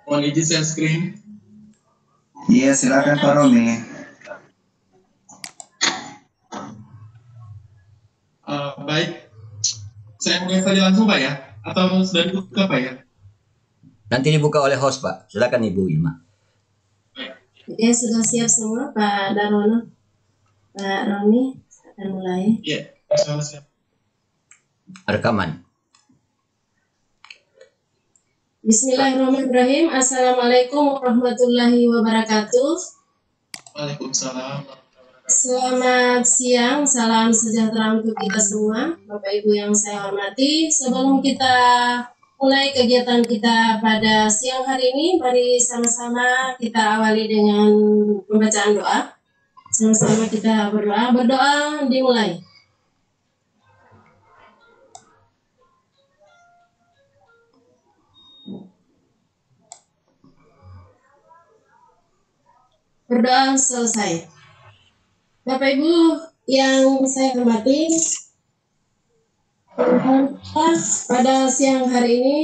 Mohon izin share screen. Iya, silakan Pak Romi. Baik, saya mulai saja langsung Pak ya, atau sudah dibuka Pak ya? Nanti dibuka oleh host Pak. Silakan Ibu Ilma. Oke, sudah siap semua Pak Darwono, Pak Romi, akan mulai. Iya, siap. Rekaman. Bismillahirrahmanirrahim. Assalamualaikum warahmatullahi wabarakatuh. Waalaikumsalam. Selamat siang, salam sejahtera untuk kita semua, Bapak Ibu yang saya hormati. Sebelum kita mulai kegiatan kita pada siang hari ini, mari sama-sama kita awali dengan pembacaan doa. Sama-sama kita berdoa. Berdoa dimulai. Berdoa selesai. Bapak Ibu yang saya hormati, pada siang hari ini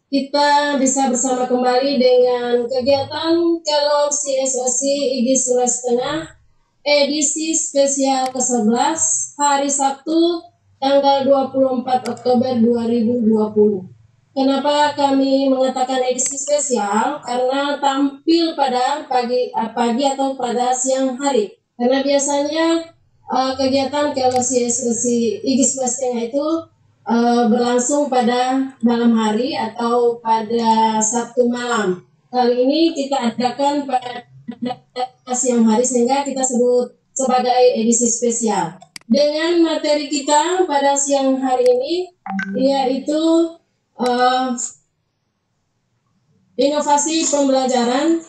kita bisa bersama kembali dengan kegiatan Kelor CSOC IGI Sulawesi Tengah edisi spesial ke-11 hari Sabtu tanggal 24 Oktober 2020. Kenapa kami mengatakan edisi spesial? Karena tampil pada pagi atau pada siang hari. Karena biasanya kegiatan Kelor CSOC IGI Sulawesi Tengah itu berlangsung pada malam hari atau pada Sabtu malam. Kali ini kita adakan pada siang hari sehingga kita sebut sebagai edisi spesial. Dengan materi kita pada siang hari ini yaitu inovasi pembelajaran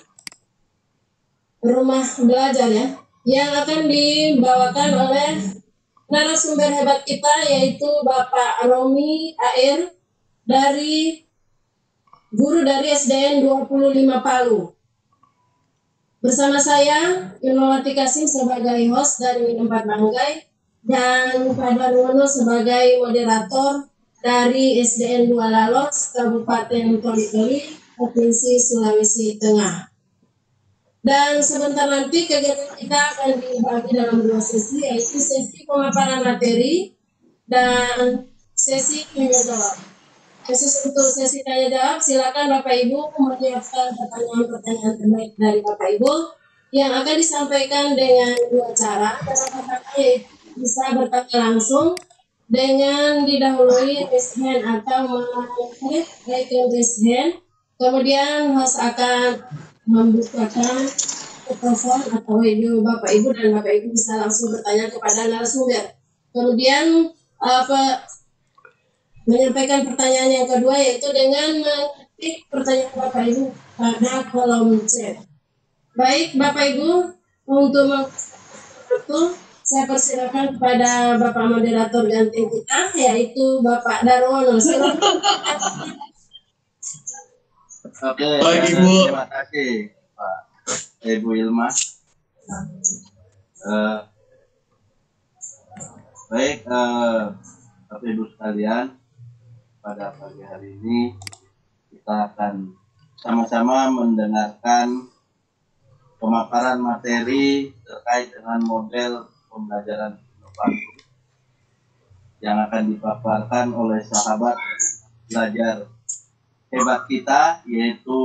rumah belajar ya, yang akan dibawakan oleh narasumber hebat kita yaitu Bapak Romi AR dari guru dari SDN 25 Palu. Bersama saya Ilmawati Kasim sebagai host dari Tempat Banggai dan Pak Darwono sebagai moderator dari SDN 2 Lalos, Kabupaten Toli-Toli, Provinsi Sulawesi Tengah. Dan sebentar nanti kegiatan kita akan dibagi dalam dua sesi, yaitu sesi pemaparan materi dan sesi tanya jawab. Khusus untuk sesi tanya jawab, silakan Bapak Ibu menyiapkan pertanyaan-pertanyaan terbaik dari Bapak Ibu yang akan disampaikan dengan dua cara. Cara pertama yaitu bisa bertanya langsung dengan didahului raise hand atau mengangkat raise hand. Kemudian host akan membukakan mikrofon atau video Bapak Ibu dan Bapak Ibu bisa langsung bertanya kepada narasumber. Kemudian menyampaikan pertanyaan yang kedua yaitu dengan mengetik pertanyaan Bapak Ibu pada kolom chat. Baik Bapak Ibu, untuk itu saya persilakan kepada Bapak moderator ganti kita yaitu Bapak Darwono. Oke, Baik Ibu. Terima kasih Pak Ibu Ilma. Baik, Bapak Ibu sekalian, pada pagi hari ini kita akan sama-sama mendengarkan pemaparan materi terkait dengan model pembelajaran inovasi yang akan dipaparkan oleh sahabat belajar hebat kita yaitu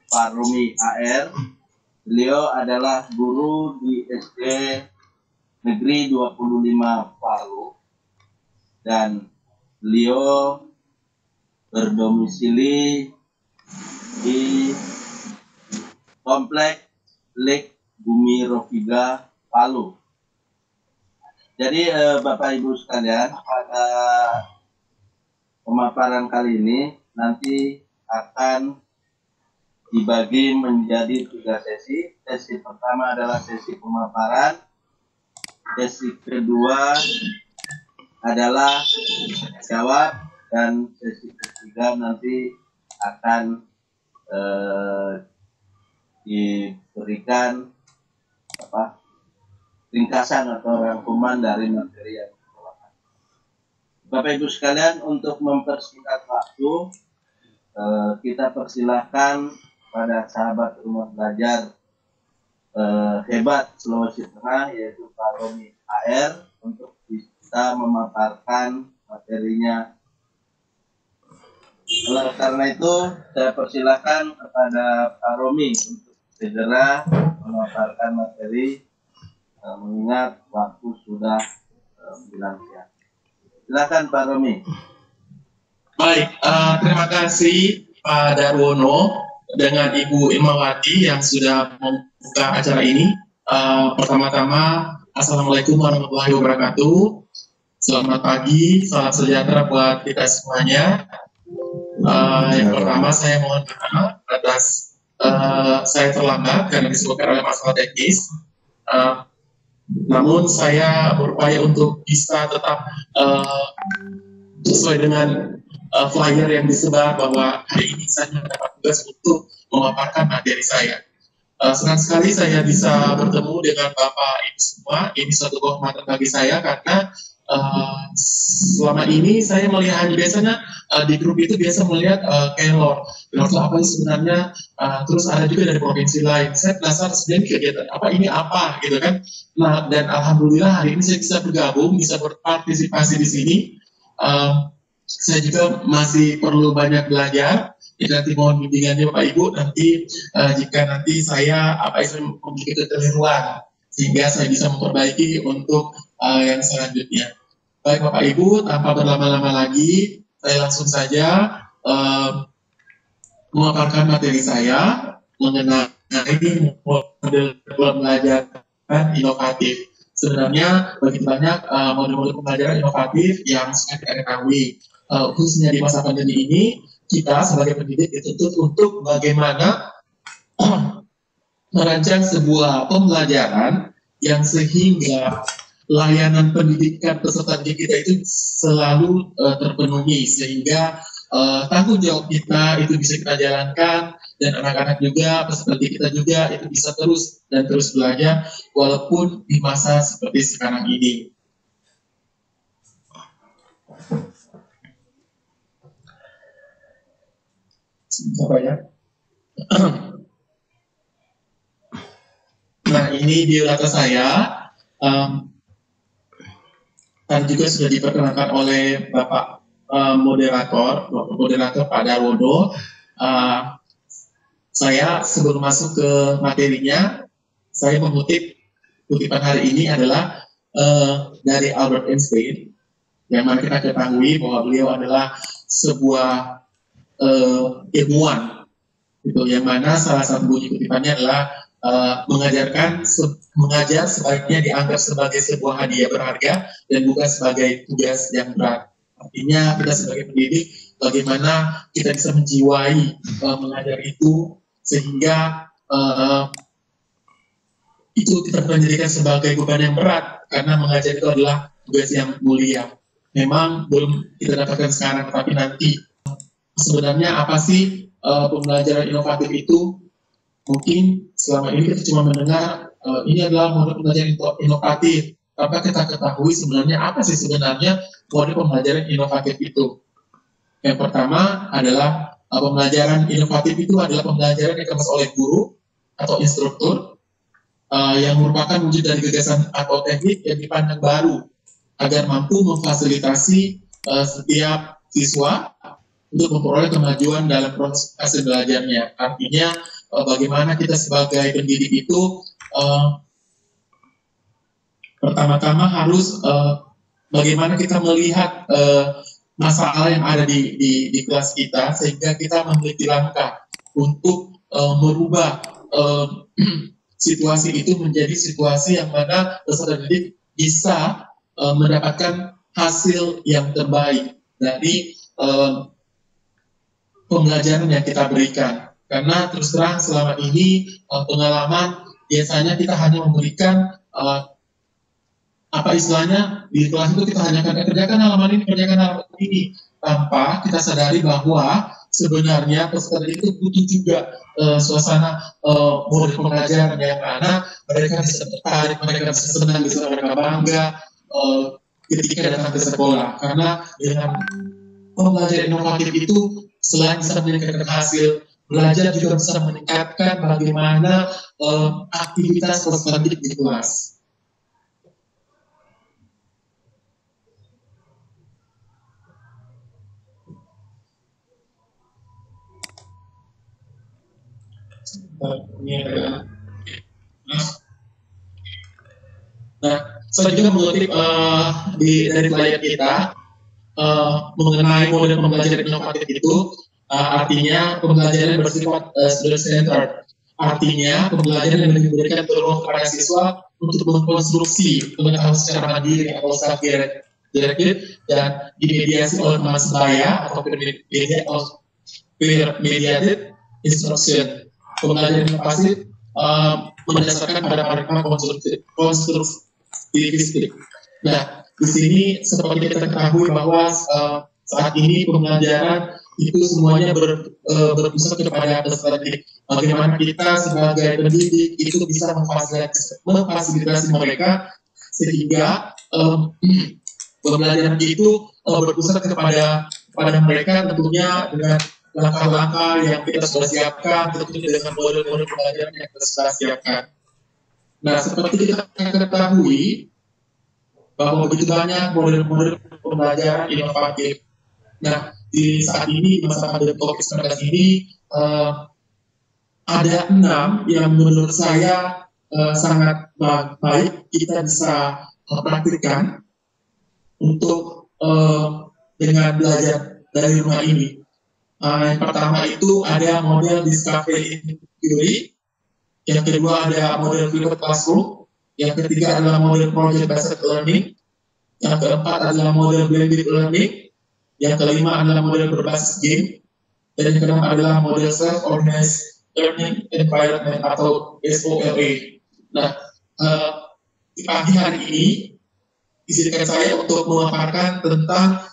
Pak Romi AR. Beliau adalah guru di SD Negeri 25 Palu dan beliau berdomisili di Komplek Lek Bumi Rofiga Palu. Jadi Bapak Ibu sekalian, pada pemaparan kali ini nanti akan dibagi menjadi 3 sesi. Sesi pertama adalah sesi pemaparan, sesi kedua adalah jawab, dan sesi ketiga nanti akan diberikan ringkasan atau rangkuman dari materi yang dibawakan. Bapak Ibu sekalian, untuk mempersingkat waktu, kita persilahkan pada sahabat rumah belajar hebat Sulawesi Tengah, yaitu Pak Romi AR, untuk bisa memaparkan materinya. Oleh karena itu, saya persilahkan kepada Pak Romi untuk segera memaparkan materi, mengingat waktu sudah menjelang siang. Silakan Pak Romi. Baik, terima kasih Pak Darwono dengan Ibu Ilmawati yang sudah membuka acara ini. Pertama-tama, Assalamualaikum warahmatullahi wabarakatuh. Selamat pagi, salam sejahtera buat kita semuanya. Yang pertama, saya mohon maaf atas saya terlambat karena disebabkan oleh masalah teknis. Namun saya berupaya untuk bisa tetap sesuai dengan flyer yang disebar bahwa hari ini saya mendapat tugas untuk memaparkan materi saya. Senang sekali saya bisa bertemu dengan Bapak Ibu semua. Ini suatu kehormatan bagi saya karena selama ini saya melihat biasanya di grup itu biasa melihat Kelor itu apa sih sebenarnya, terus ada juga dari provinsi lain. Saya penasaran sebenarnya kegiatan apa ini apa gitu kan. Nah, dan alhamdulillah hari ini saya bisa bergabung, bisa berpartisipasi di sini. Saya juga masih perlu banyak belajar. Jadi nanti mohon bimbingannya Bapak Ibu nanti jika nanti saya memiliki kekeliruan sehingga saya bisa memperbaiki untuk yang selanjutnya. Baik Bapak Ibu, tanpa berlama-lama lagi, saya langsung saja memaparkan materi saya mengenai model pembelajaran inovatif. Sebenarnya begitu banyak model-model pembelajaran inovatif yang sudah kita ketahui. Khususnya di masa pandemi ini, kita sebagai pendidik dituntut untuk bagaimana merancang sebuah pembelajaran yang sehingga layanan pendidikan peserta didik kita itu selalu terpenuhi, sehingga tanggung jawab kita itu bisa kita jalankan, dan anak-anak juga, peserta didik kita juga itu bisa terus belajar walaupun di masa seperti sekarang ini. Apa ya? Nah, ini biodata saya. Tadi juga sudah diperkenalkan oleh Bapak moderator Pak Darwono. Saya sebelum masuk ke materinya, saya mengutip kutipan hari ini adalah dari Albert Einstein, yang mana kita ketahui bahwa beliau adalah sebuah ilmuwan, gitu, yang mana salah satu bunyi kutipannya adalah mengajar sebaiknya dianggap sebagai sebuah hadiah berharga dan bukan sebagai tugas yang berat. Artinya kita sebagai pendidik, bagaimana kita bisa menjiwai mengajar itu sehingga itu kita menjadikan sebagai beban yang berat, karena mengajar itu adalah tugas yang mulia. Memang belum kita dapatkan sekarang, tetapi nanti. Sebenarnya apa sih pembelajaran inovatif itu? Mungkin selama ini kita cuma mendengar ini adalah model pembelajaran inovatif. Tanpa kita ketahui sebenarnya apa sih sebenarnya model pembelajaran inovatif itu. Yang pertama adalah pembelajaran inovatif itu adalah pembelajaran yang dikemas oleh guru atau instruktur yang merupakan wujud dari gagasan atau teknik yang dipandang baru agar mampu memfasilitasi setiap siswa untuk memperoleh kemajuan dalam proses belajarnya. Artinya bagaimana kita sebagai pendidik itu pertama-tama harus bagaimana kita melihat masalah yang ada di kelas kita, sehingga kita memiliki langkah untuk merubah situasi itu menjadi situasi yang mana peserta didik bisa mendapatkan hasil yang terbaik dari pembelajaran yang kita berikan. Karena terus terang selama ini pengalaman biasanya kita hanya memberikan apa istilahnya di kelas itu kita hanya akan kerjakan halaman ini, tanpa kita sadari bahwa sebenarnya peserta didik itu butuh juga suasana model pengajaran yang mana mereka bisa tertarik, mereka bisa senang, bisa mereka bangga ketika datang ke sekolah. Karena dengan pembelajaran inovatif itu selain bisa meningkatkan hasil belajar, juga bisa meningkatkan bagaimana aktivitas peserta di kelas. Nah, saya juga mengutip dari layar kita mengenai model pembelajaran inovatif itu, artinya pembelajaran bersifat student centered. Artinya pembelajaran yang memberikan peluang kepada siswa untuk mengkonstruksi pengetahuan secara mandiri atau self-directed dan dimediasi oleh teman sebaya atau peer-mediated instruction. Pembelajaran inovasi mendasarkan pada paradigma konstruktivistik. Nah, di sini seperti kita ketahui bahwa saat ini pembelajaran itu semuanya berpusat kepada peserta didik. Bagaimana kita sebagai pendidik itu bisa memfasilitasi mereka sehingga pembelajaran itu berpusat kepada mereka, tentunya dengan langkah-langkah yang kita sudah siapkan, tentunya dengan model-model pembelajaran yang kita sudah siapkan. Nah, seperti kita ketahui bahwa begitu banyak model-model pembelajaran inovatif. Nah, di saat ini, di masa pandemi COVID-19 ini, ada 6 yang menurut saya sangat baik kita bisa praktikkan untuk dengan belajar dari rumah ini. Yang pertama itu ada model Discovery Theory, yang kedua ada model Flipped Classroom, yang ketiga adalah model Project Based Learning, yang keempat adalah model Blended Learning, yang kelima adalah model berbasis game, dan yang keenam adalah model Self-Organized Learning Environment atau SOLE. Nah, di pagi hari ini izinkan saya untuk memaparkan tentang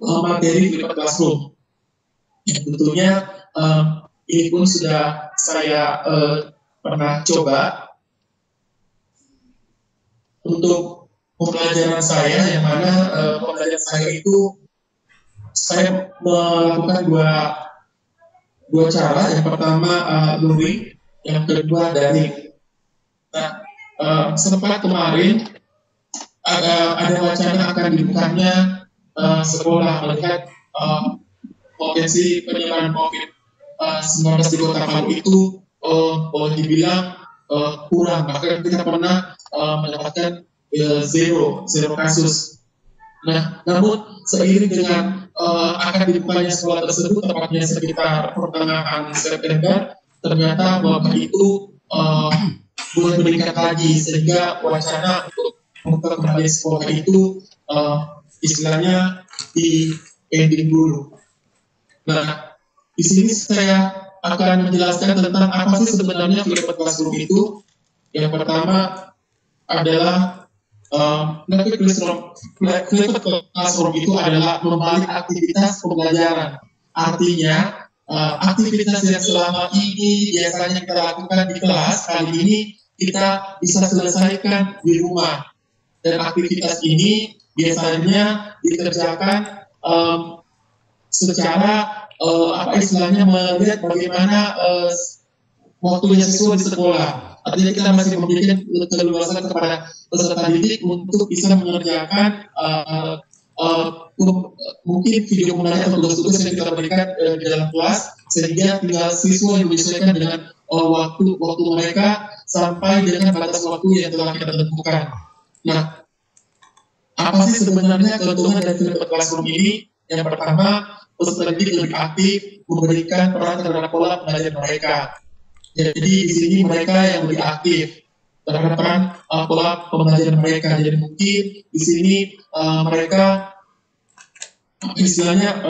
materi Flipped Classroom. Tentunya ini pun sudah saya pernah coba untuk pembelajaran saya, yang mana pembelajaran saya itu saya melakukan dua cara. Yang pertama luring, yang kedua daring. Nah, sempat kemarin ada wacana akan dibukanya sekolah melihat potensi penyebaran COVID-19 di Kota Palu itu boleh dibilang kurang, bahkan kita pernah mendapatkan zero kasus. Nah, namun seiring dengan akan dibukanya sekolah tersebut, tepatnya sekitar pertengahan September, ternyata wabah itu mulai meningkat lagi, sehingga wacana untuk membuka kembali sekolah itu istilahnya di pending dulu. Nah, di sini saya akan menjelaskan tentang apa sih sebenarnya Flipped Classroom itu. Yang pertama adalah Flipped Classroom itu adalah membalik aktivitas pembelajaran. Artinya, aktivitas yang selama ini biasanya kita lakukan di kelas, kali ini kita bisa selesaikan di rumah. Dan aktivitas ini biasanya dikerjakan secara istilahnya melihat bagaimana waktunya siswa di sekolah. Artinya kita masih memberikan keleluasan kepada peserta didik untuk bisa mengerjakan mungkin video mengajar atau tugas-tugas yang kita berikan di dalam kelas, sehingga tinggal siswa yang menyesuaikan dengan waktu mereka sampai dengan batas waktu yang telah kita tentukan. Nah, apa sih sebenarnya keuntungan dari Flipped Classroom ini? Yang pertama, peserta didik lebih aktif memberikan peran terhadap pola pembelajaran mereka. Jadi di sini mereka yang lebih aktif terhadap peran pola pembelajaran mereka. Jadi mungkin di sini mereka istilahnya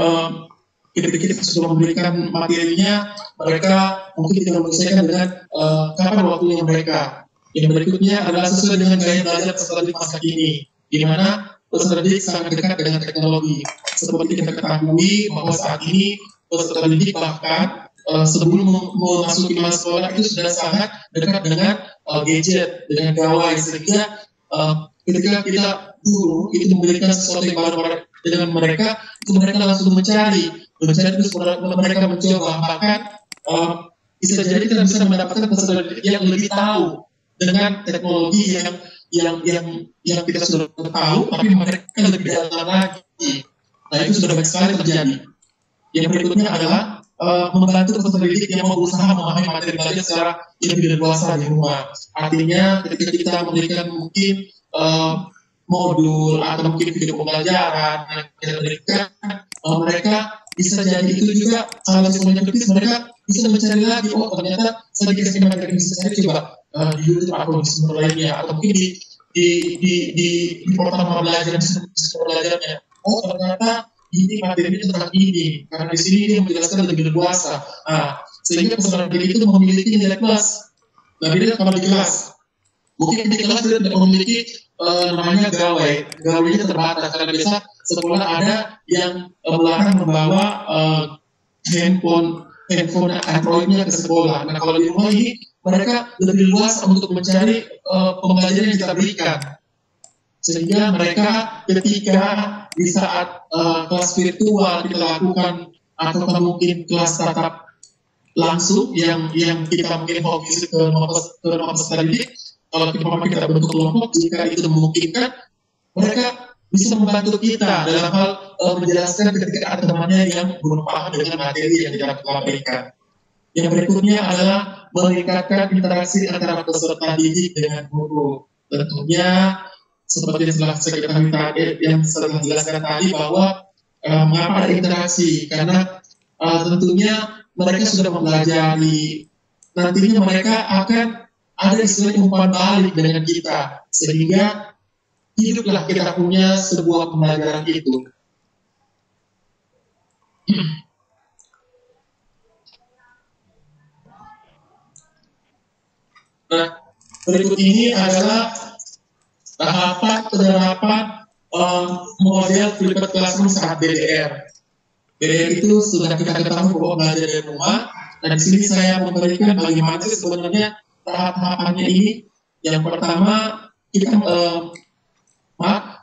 ketika kita sudah memberikan materinya, mereka mungkin tidak menyesuaikan dengan kapan waktunya mereka. Yang berikutnya adalah sesuai dengan gaya belajar peserta didik masa kini, di mana peserta didik sangat dekat dengan teknologi. Seperti kita ketahui bahwa saat ini peserta didik bahkan sebelum memasuki masa sekolah itu sudah sangat dekat dengan gadget, dengan gawai, sehingga ketika kita guru itu memberikan sesuatu yang baru dengan mereka, itu mereka langsung mencari mencari terus mereka mencoba, bahkan bisa jadi kita bisa mendapatkan peserta didik yang lebih tahu dengan teknologi yang kita sudah tahu, tapi mereka lebih dalam lagi. Nah, itu sudah banyak sekali terjadi. Yang berikutnya adalah membantu peserta didik yang mau berusaha memahami materi belajar secara lebih leluasa di rumah. Artinya ketika kita memberikan mungkin modul atau mungkin video pembelajaran yang kita berikan, mereka bisa jadi itu juga kalau semuanya kritis, mereka bisa mencari lagi, oh ternyata saya dikasih materi bisa cari coba di YouTube atau di sumber lainnya, atau mungkin di portal belajar di sumber belajarnya. Oh ternyata ini materinya tentang ini, karena di sini dia menjelaskan lebih leluasa. Sehingga peserta didik itu memiliki nilai plus. Nah, beda kalau di kelas, mungkin di kelas dia tidak memiliki namanya gawainya terbatas, karena biasa sekolah ada yang melarang membawa handphone Android-nya ke sekolah. Nah, kalau di rumah ini mereka lebih luas untuk mencari pembelajaran yang kita berikan, sehingga mereka ketika di saat kelas virtual kita lakukan atau mungkin kelas tatap langsung yang kita mungkin fokus ke nomor peserta didik, kalau kita bentuk kelompok, jika itu memungkinkan, mereka bisa membantu kita dalam hal menjelaskan ketika ada temannya yang belum paham dengan materi yang kita berikan. Yang berikutnya adalah meningkatkan interaksi antara peserta didik dengan guru. Tentunya seperti yang setelah dijelaskan tadi bahwa mengapa ada interaksi, karena tentunya mereka sudah mempelajari, nantinya mereka akan ada istilahnya umpan balik dengan kita, sehingga hiduplah kita punya sebuah pembelajaran itu. Nah, berikut ini adalah tahapan penerapan model flipped classroom saat DDR. DDR itu sudah kita ketahui bahwa belajar dari rumah, dan di sini saya memberikan bagaimana sih sebenarnya tahap-tahapannya ini. Yang pertama, kita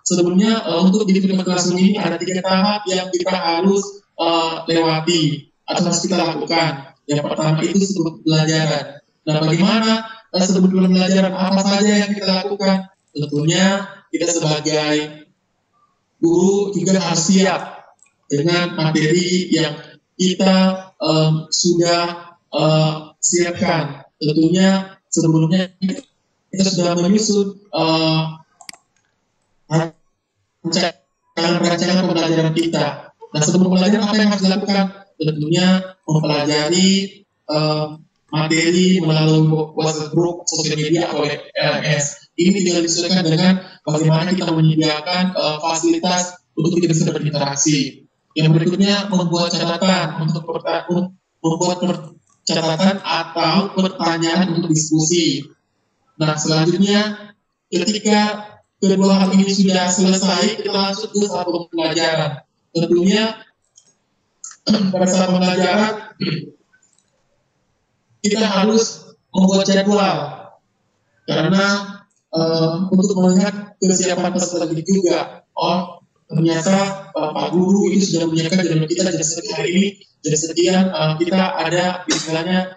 sebelumnya untuk di flipped classroom ini ada 3 tahap yang kita harus lewati atau harus kita lakukan. Yang pertama itu sebelum pembelajaran. Nah, bagaimana sebelum pembelajaran, apa saja yang kita lakukan? Tentunya kita sebagai guru juga harus siap dengan materi yang kita sudah siapkan. Tentunya sebelumnya kita sudah menyusun rancangan pembelajaran kita. Nah, sebelum pembelajaran apa yang harus dilakukan? Tentunya mempelajari materi melalui WhatsApp group, sosial media atau LMS. Ini juga disesuaikan dengan bagaimana kita menyediakan fasilitas untuk kita bisa berinteraksi. Yang berikutnya membuat catatan untuk catatan atau pertanyaan untuk diskusi. Nah, selanjutnya ketika kedua hal ini sudah selesai, kita langsung ke saat pembelajaran. Tentunya pada saat pembelajaran kita harus membuat jadwal, karena untuk melihat kesiapan peserta didik juga. Oh, ternyata Pak Guru itu sudah menyiapkan jadwal kita jam sekian hari ini, jam sekian kita ada istilahnya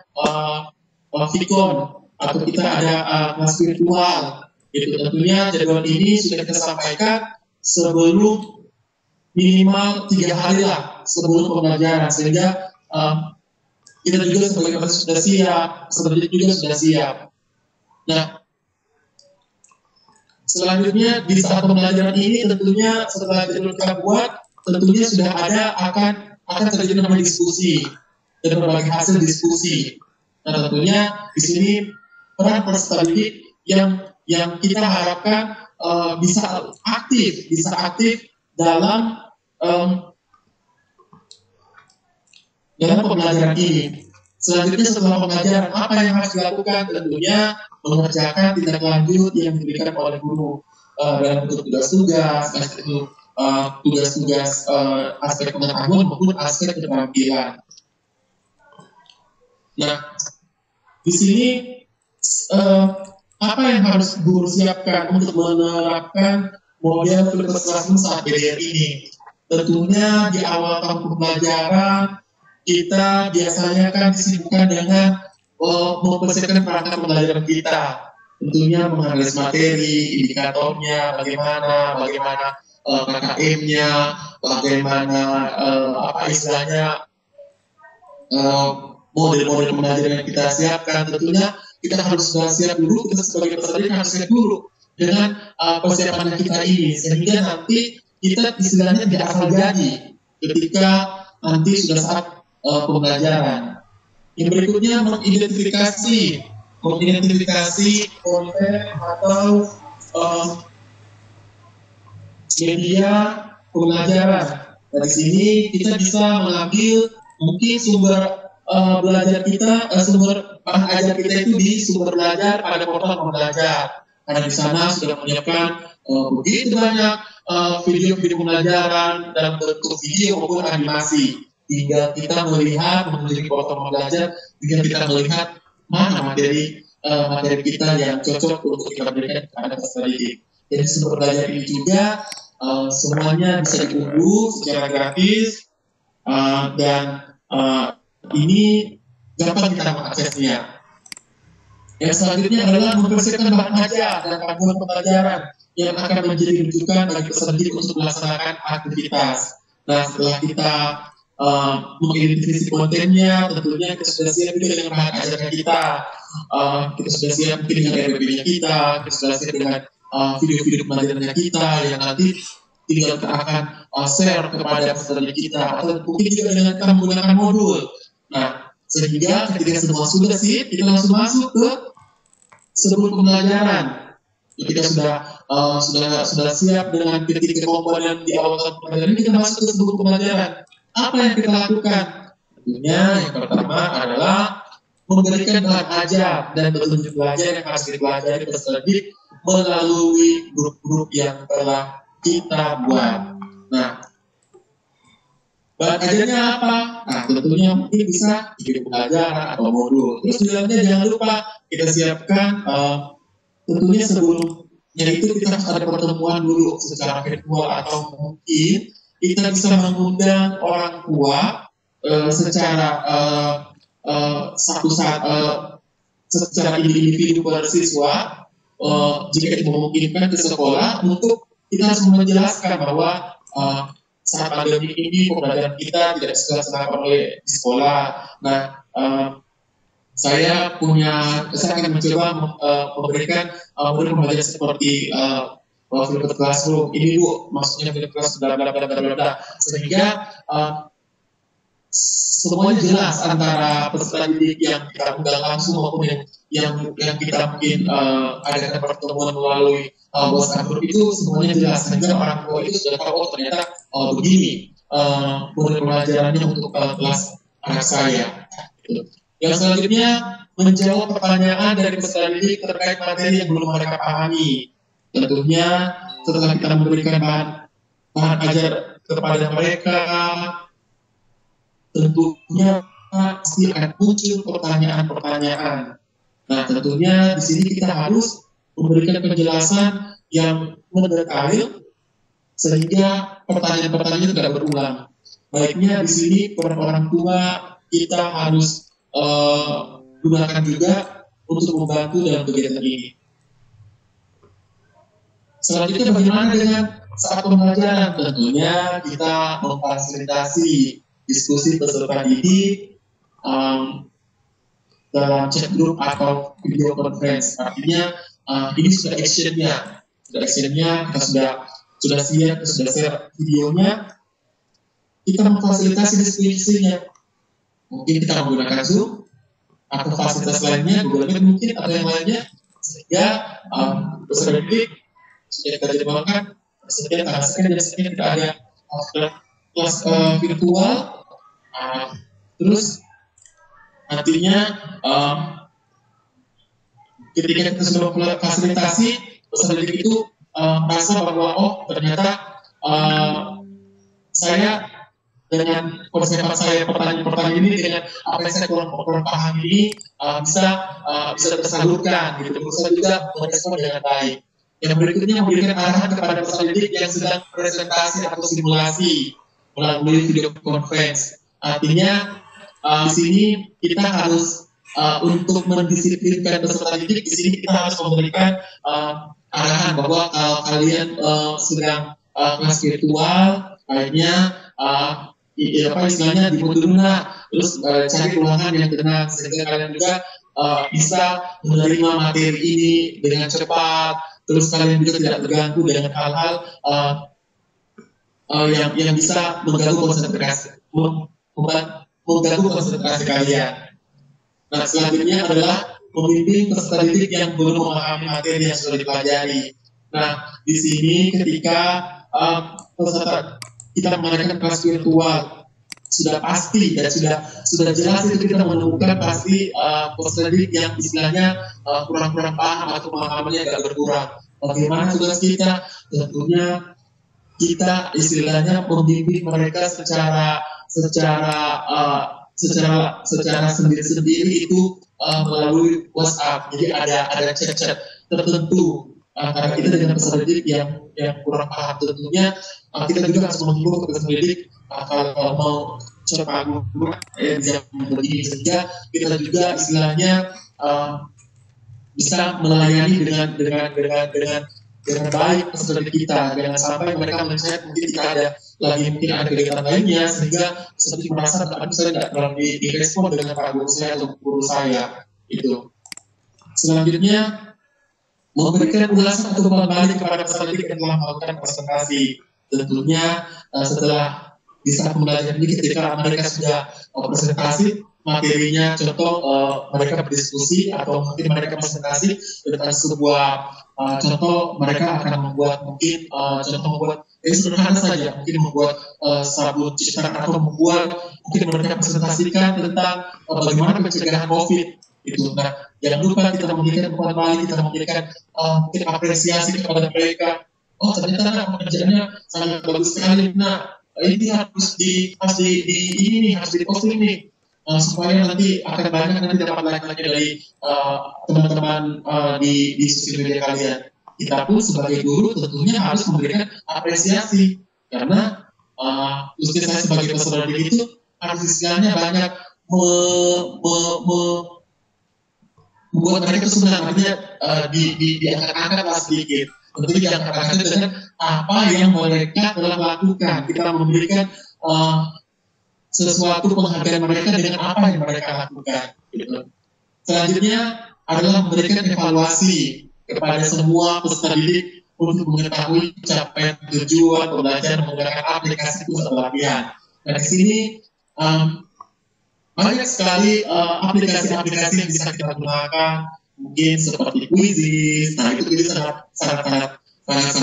Vicon atau kita ada kelas virtual. Itu tentunya jadwal ini sudah kita sampaikan sebelum minimal 3 hari lah sebelum pembelajaran, sehingga kita juga sebagai peserta sudah siap, peserta juga sudah siap. Nah, selanjutnya di saat pembelajaran ini tentunya setelah jadwal kita buat, tentunya sudah ada akan terjadi namanya diskusi dan berbagai hasil diskusi. Nah, tentunya di sini peran peserta didik yang kita harapkan bisa aktif dalam pembelajaran ini. Selanjutnya setelah pembelajaran, apa yang harus dilakukan? Tentunya mengerjakan tindak lanjut yang diberikan oleh guru dalam bentuk tugas-tugas, itu tugas-tugas aspek pengetahuan maupun aspek keterampilan. Nah, di sini apa yang harus guru siapkan untuk menerapkan model flipped classroom saat DDR ini? tentunya di awal tahun pembelajaran kita biasanya kan disibukkan dengan mempersiapkan perangkat pembelajaran kita. Tentunya menganalisis materi, indikatornya, bagaimana KKM-nya, bagaimana apa istilahnya model-model pembelajaran yang kita siapkan. Tentunya kita harus sudah siap dulu, kita sebagai peserta didik harus siap dulu dengan persiapan kita ini, sehingga nanti kita istilahnya tidak asal jadi ketika nanti sudah saat pembelajaran. Yang berikutnya mengidentifikasi konten atau media pembelajaran. Dari sini kita bisa mengambil mungkin sumber belajar kita, sumber bahan ajar kita itu di sumber belajar pada portal pembelajar. Karena di sana sudah menyiapkan begitu banyak video-video pembelajaran dalam bentuk video maupun animasi. Tinggal kita melihat mengunjungi portal pembelajar, tinggal kita melihat mana materi kita yang cocok untuk kita berikan kepada peserta didik. Jadi sumber belajar ini juga semuanya bisa diunduh secara gratis dan ini gampang kita mengaksesnya. Yang selanjutnya adalah mempersiapkan bahan ajar dan panduan pembelajaran yang akan menjadi rujukan bagi peserta didik untuk melaksanakan aktivitas. Nah, setelah kita mengidentifikasi kontennya, tentunya kita sudah siap juga dengan bahan ajarnya kita. Kita sudah siap mungkin dengan RPP-nya kita sudah siap dengan video-video pembelajarannya kita yang nanti tinggal kita akan share kepada peserta didik kita, atau mungkin juga dengan kita menggunakan modul. Nah, sehingga ketika semua sudah siap, kita langsung masuk ke sebelum pembelajaran. Kita sudah siap dengan titik komponen di awal tahun pembelajaran, kita masuk ke sebelum pembelajaran. Apa yang kita lakukan? Tentunya yang pertama adalah memberikan bahan ajar dan petunjuk belajar yang harus dipelajari peserta didik melalui grup-grup yang telah kita buat. Nah, bahan ajarnya apa? Nah, tentunya mungkin bisa video pembelajaran atau modul. Terus bilangnya jangan lupa kita siapkan tentunya sebelumnya itu kita harus ada pertemuan dulu secara virtual, atau mungkin kita bisa mengundang orang tua secara secara individu per siswa jika itu memungkinkan ke sekolah, untuk kita harus menjelaskan bahwa saat pandemi ini pembelajaran kita tidak bisa dilaksanakan oleh di sekolah. Nah, saya akan mencoba memberikan model pembelajaran seperti virtual classroom ini, Bu, maksudnya virtual classroom sehingga semuanya jelas antara peserta didik yang kita undang langsung maupun yang kita mungkin adakan pertemuan melalui WhatsApp group, itu semuanya jelas, sehingga orang tua itu sudah tahu, oh ternyata begini model pembelajarannya untuk kelas anak saya. Yang selanjutnya menjawab pertanyaan dari peserta didik terkait materi yang belum mereka pahami. Tentunya setelah kita memberikan bahan ajar kepada mereka, tentunya pasti akan muncul pertanyaan-pertanyaan. Nah, tentunya di sini kita harus memberikan penjelasan yang mendetail sehingga pertanyaan-pertanyaan tidak berulang. Baiknya di sini orang tua kita harus gunakan juga untuk membantu dalam kegiatan ini. Selanjutnya bagaimana dengan saat pembelajaran? Tentunya kita memfasilitasi diskusi peserta didik dalam chat group atau video conference. Artinya ini sudah actionnya, kita sudah siap, sudah share videonya. Kita memfasilitasi diskusinya. Mungkin kita menggunakan Zoom atau fasilitas lainnya, Google Meet mungkin atau yang lainnya, sehingga peserta didik sudah kita jadwalkan setiap tanggal sekian dan sekian kita ada kelas virtual. Terus nantinya ketika kita sudah fasilitasi, peserta didik itu merasa bahwa oh ternyata saya dengan persiapan saya pertanyaan ini, dengan apa yang saya kurang paham ini bisa tersalurkan gitu, bisa juga merespon dengan baik. Yang berikutnya memberikan arahan kepada peserta didik yang sedang presentasi atau simulasi. melalui video conference. Artinya di sini kita harus untuk mendisiplinkan peserta didik, di sini kita harus memberikan arahan bahwa kalau kalian sedang kelas virtual, akhirnya istilahnya dimundur terus cari ruangan yang tenang sehingga kalian juga bisa menerima materi ini dengan cepat, terus kalian juga tidak terganggu dengan hal-hal yang bisa mengganggu konsentrasi kalian. Nah, selanjutnya adalah membimbing peserta didik yang belum memahami materi yang sudah dipelajari. Nah, di sini ketika peserta kita mengadakan kelas virtual, sudah pasti dan sudah jelas itu kita menemukan pasti peserta didik yang istilahnya kurang-kurang paham atau pemahamannya agak berkurang. Bagaimana tugas kita? Tentunya kita istilahnya membimbing mereka secara sendiri-sendiri itu melalui WhatsApp. Jadi ada chat-chat tertentu antara kita dengan peserta didik yang kurang paham. Tentunya kita juga harus menghimbau ke peserta didik kalau mau cepat jam begini, sehingga kita juga istilahnya bisa melayani dengan baik peserta didik kita. Jangan sampai mereka melihat mungkin kita ada kegiatan lainnya sehingga seperti merasa saya tidak terlalu direspon dengan Pak Guru saya atau guru saya itu. Selanjutnya memberikan ulasan atau kembali kepada peserta didik yang telah melakukan presentasi. Tentunya setelah di saat pembelajaran ini ketika mereka sudah presentasi materinya, contoh mereka berdiskusi atau mungkin mereka presentasi tentang sebuah contoh, mereka akan membuat mungkin membuat sederhana saja, mungkin membuat sabun cuci tangan atau mungkin mereka presentasikan tentang bagaimana pencegahan COVID itu. Nah, jangan lupa kita memberikan kembali, kita memberikan mungkin apresiasi kepada mereka. Oh, ternyata pekerjaannya sangat bagus sekali. Nah, ini harus di posting nih. Supaya nanti akan banyak dapat like-nya dari teman-teman di sosial media kalian. Kita pun sebagai guru tentunya harus memberikan apresiasi karena khususnya saya sebagai peserta didik itu harus istilahnya banyak membuat mereka senang, artinya diangkat-angkat lah sedikit. Tentunya diangkat-angkat dengan apa yang mereka telah lakukan. Kita memberikan sesuatu penghargaan mereka dengan apa yang mereka lakukan. Gitu. Selanjutnya adalah memberikan evaluasi kepada semua peserta didik untuk mengetahui capaian tujuan pembelajaran menggunakan aplikasi pusat pelatihan. Nah, di sini banyak sekali aplikasi-aplikasi yang bisa kita gunakan, mungkin seperti Quizizz. Nah, itu sangat bagus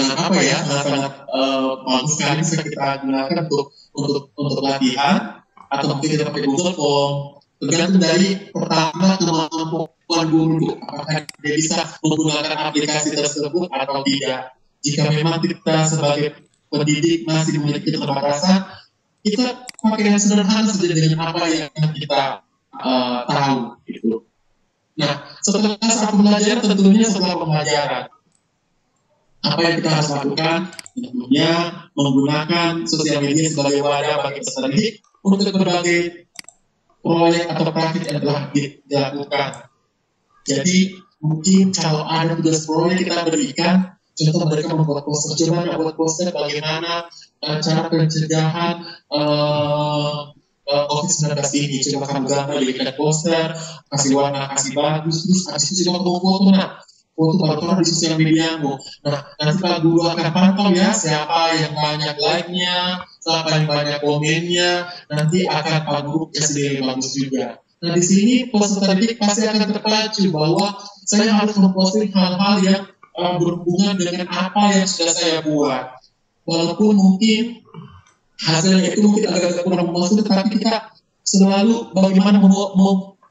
sekali bisa kita gunakan untuk latihan, atau mungkin kita pakai Google Form. Tergantung dari pertama kemampuan guru, apakah dia bisa menggunakan aplikasi tersebut atau tidak. Jika memang kita sebagai pendidik masih memiliki keterbatasan, kita pakai yang sederhana saja dengan apa yang kita tahu. Gitu. Nah, setelah saat pembelajaran, tentunya setelah pembelajaran, apa yang kita harus lakukan? Tentunya menggunakan sosial media sebagai wadah bagi peserta didik untuk berbagai proyek atau praktik yang telah dilakukan. Jadi mungkin kalau ada tugas proyek kita berikan, contoh mereka membuat poster, coba buat poster bagaimana cara pencegahan COVID-19 ini. Coba kamu gambar, bikin poster, kasih warna, kasih bagus, terus habis itu coba kamu foto, foto di sosial mediamu. Nah, nanti Pak Guru akan pantau ya siapa yang banyak like-nya, siapa yang banyak komennya, nanti akan Pak Guru kasih bagus juga. Nah, di sini peserta didik pasti akan terpacu bahwa saya harus memposting hal-hal yang berhubungan dengan apa yang sudah saya buat. Walaupun mungkin hasilnya itu mungkin agak kurang memuaskan, tetapi kita selalu bagaimana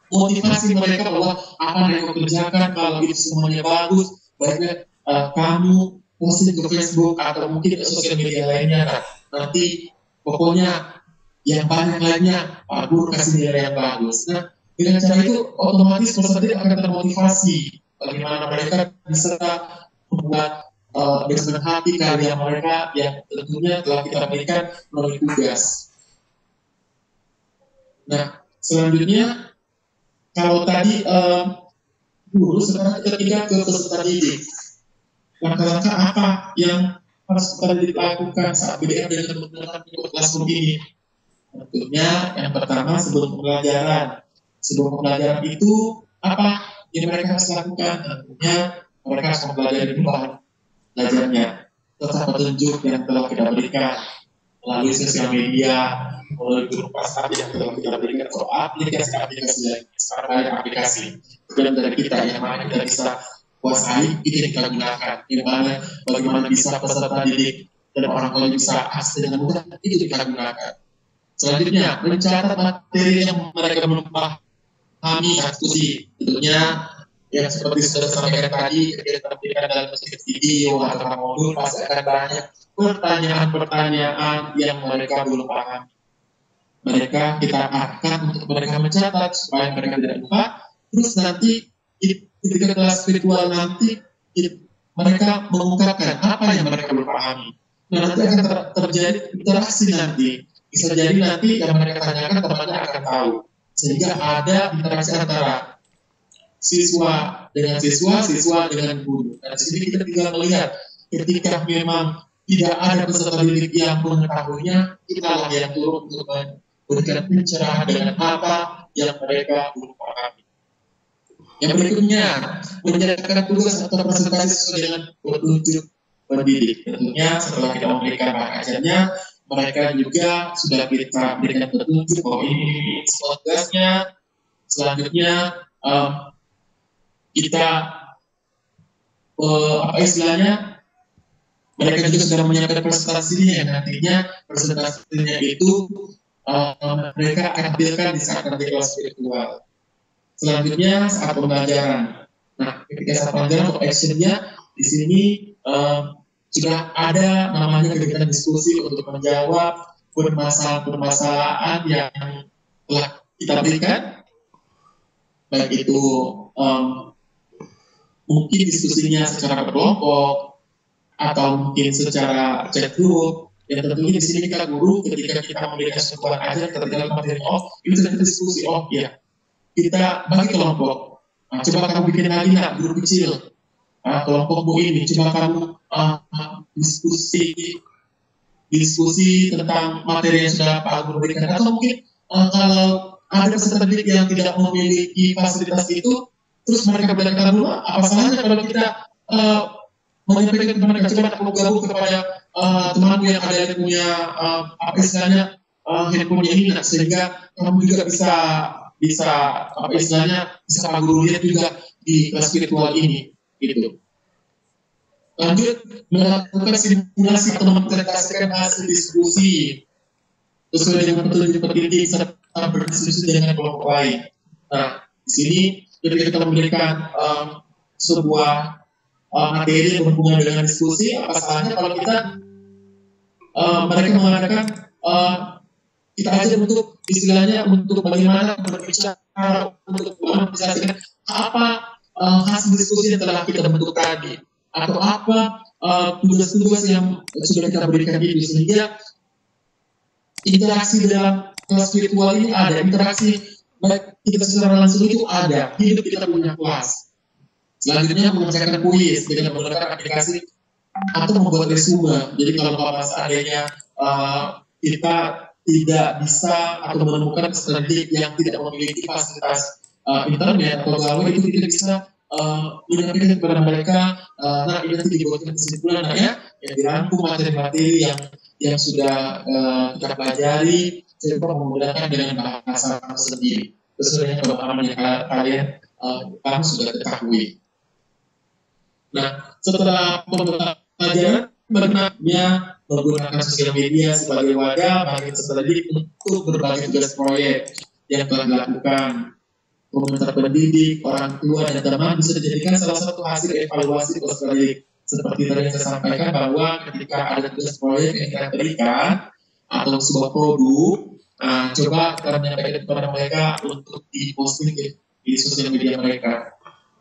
motivasi mereka bahwa apa yang kamu kerjakan, kalau itu semuanya bagus, baiknya kamu posting ke Facebook atau mungkin ke sosial media lainnya. Nah, nanti pokoknya yang banyak lainnya Pak Guru kasih nilai yang bagus. Nah, dengan cara itu otomatis peserta didik akan termotivasi bagaimana mereka bisa membuat dengan senang hati karya mereka yang tentunya telah kita berikan melalui tugas. Nah, selanjutnya kalau tadi guru, sekarang kita pindah ke peserta didik. Langkah-langkah apa yang harus kita lakukan saat BDR dengan menggunakan metode classroom ini? Tentunya yang pertama sebelum pembelajaran. Sebelum pembelajaran itu apa yang mereka harus lakukan? Tentunya mereka harus mempelajari bahan belajarnya, tetap petunjuk yang telah kita berikan melalui sosial media, melalui grup WhatsApp yang telah kita berikan, atau aplikasi-aplikasi lain. Sekarang banyak aplikasi dan dari kita yang mana kita bisa kuasai, itu yang kita gunakan. Yang mana bagaimana bisa peserta didik dan orang tua bisa akses dengan mudah, itu kita gunakan. Selanjutnya, mencatat materi yang mereka belum pahami diskusi. Tentunya yang seperti sudah sampaikan tadi, kita berikan dalam bentuk video atau modul, pasti akan banyak pertanyaan-pertanyaan yang mereka belum paham. Kita akan untuk mereka mencatat supaya mereka tidak lupa. Terus nanti ketika kelas virtual nanti mereka mengungkapkan apa yang mereka belum pahami. Nah, nanti akan terjadi interaksi nanti. Bisa jadi nanti yang mereka tanyakan temannya akan tahu. Sehingga ada interaksi antara siswa dengan siswa dengan guru. Nah, di sini kita tinggal melihat ketika memang tidak ada peserta didik yang mengetahuinya, kita lah yang turun untuk memberikan pencerahan dengan apa yang mereka belum pahami. Yang berikutnya, menjalankan tugas atau presentasi sesuai dengan petunjuk pendidik. Tentunya setelah kita memberikan bahan ajarnya, mereka juga sudah kita berikan petunjuk bahwa ini tugasnya. Selanjutnya kita mereka juga sudah menyiapkan presentasinya yang nantinya presentasinya itu mereka akan tampilkan di saat nanti kelas virtual. Selanjutnya saat pembelajaran. Nah, ketika saat pembelajaran untuk actionnya di sini sudah ada namanya kegiatan diskusi untuk menjawab permasalahan yang telah kita berikan, baik itu mungkin diskusinya secara berkelompok atau mungkin secara chat group. Dan tentunya di sini kita guru ketika kita memberikan sentuhan ajar ketika materi, ini sudah diskusi, ya kita bagi kelompok. Nah, coba kamu bikin lagi grup kecil. Kelompokmu ini coba kamu diskusi tentang materi yang sudah Pak Guru berikan, atau mungkin kalau ada peserta didik yang tidak memiliki fasilitas itu, terus mereka belajar dulu, apa salahnya kalau kita menyampaikan ke mereka, coba aku gabung kepada temanmu yang ada yang punya handphonenya ini, sehingga kamu juga bisa Pak Guru lihat juga di kelas virtual ini, gitu. Lanjut, melakukan simulasi atau mempresentasikan hasil diskusi sesuai dengan petunjuk pendidik serta berdiskusi dengan kelompok lain. Nah, di sini ketika kita memberikan sebuah materi yang berhubungan dengan diskusi, apa salahnya kalau kita mereka mengadakan kita aja untuk istilahnya untuk bagaimana berbicara, untuk mempresentasikan apa hasil diskusi yang telah kita bentuk tadi, atau apa tugas-tugas yang sudah kita berikan itu, sehingga interaksi dalam kelas virtual ini ada, interaksi baik kita secara langsung itu ada, hidup kita punya kelas. Selanjutnya mengerjakan kuis dengan menggunakan aplikasi atau membuat resume. Jadi kalau seandainya kita tidak bisa atau menemukan peserta didik yang tidak memiliki fasilitas internet atau gawai, itu kita bisa menyampaikan kepada mereka, nah ini nanti dibuatkan kesimpulan yang dirangkum materi-materi yang sudah kita pelajari, coba menggunakan dengan bahasa sendiri sesuai dengan pemahaman yang kalian sudah ketahui. Nah, setelah pembelajaran, benarnya menggunakan sosial media sebagai wadah bagi peserta didik untuk berbagi tugas proyek yang telah dilakukan. Komentar pendidik, orang tua, dan teman bisa dijadikan salah satu hasil evaluasi peserta didik. Seperti tadi yang saya sampaikan bahwa ketika ada tugas proyek yang kita berikan atau sebuah produk, coba kita menyampaikan kepada mereka untuk diposting di sosial media mereka.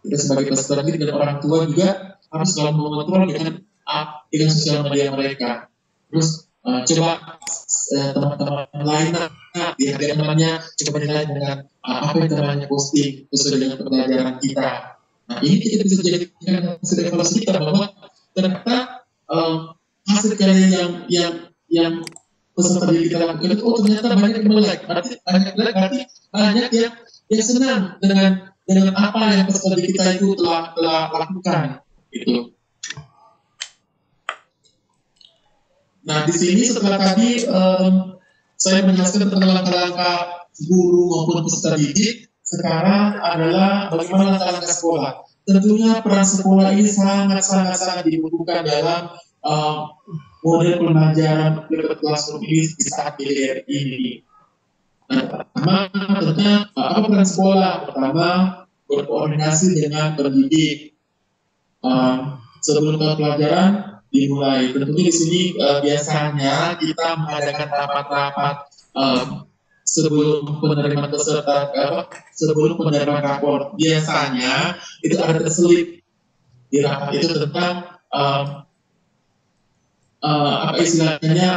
Kita sebagai peserta didik dan orang tua juga harus selalu mengontrol dengan up dengan sosial media mereka. Terus coba teman-teman lain di temannya coba nilai dengan apa yang temannya posting sesuai dengan pembelajaran kita. Nah, ini kita bisa jadikan hasil evaluasi kita bahwa ternyata hasil karya yang peserta didik kita lakukan itu ternyata banyak yang like, berarti banyak yang senang dengan apa yang peserta didik kita itu telah lakukan gitu. Nah, di sini setelah tadi saya menjelaskan tentang langkah-langkah guru maupun peserta didik, sekarang adalah bagaimana langkah-langkah sekolah. Tentunya peran sekolah ini sangat dibutuhkan dalam model pembelajaran flipped classroom ini di saat PDR ini. Nah, pertama tentunya apa peran sekolah? Pertama, berkoordinasi dengan pendidik. Sebelum pelajaran dimulai. Tentunya di sini biasanya kita mengadakan rapat-rapat sebelum penerimaan peserta, sebelum penerimaan rapor. Biasanya itu ada terselip di rapat itu tentang apa istilahnya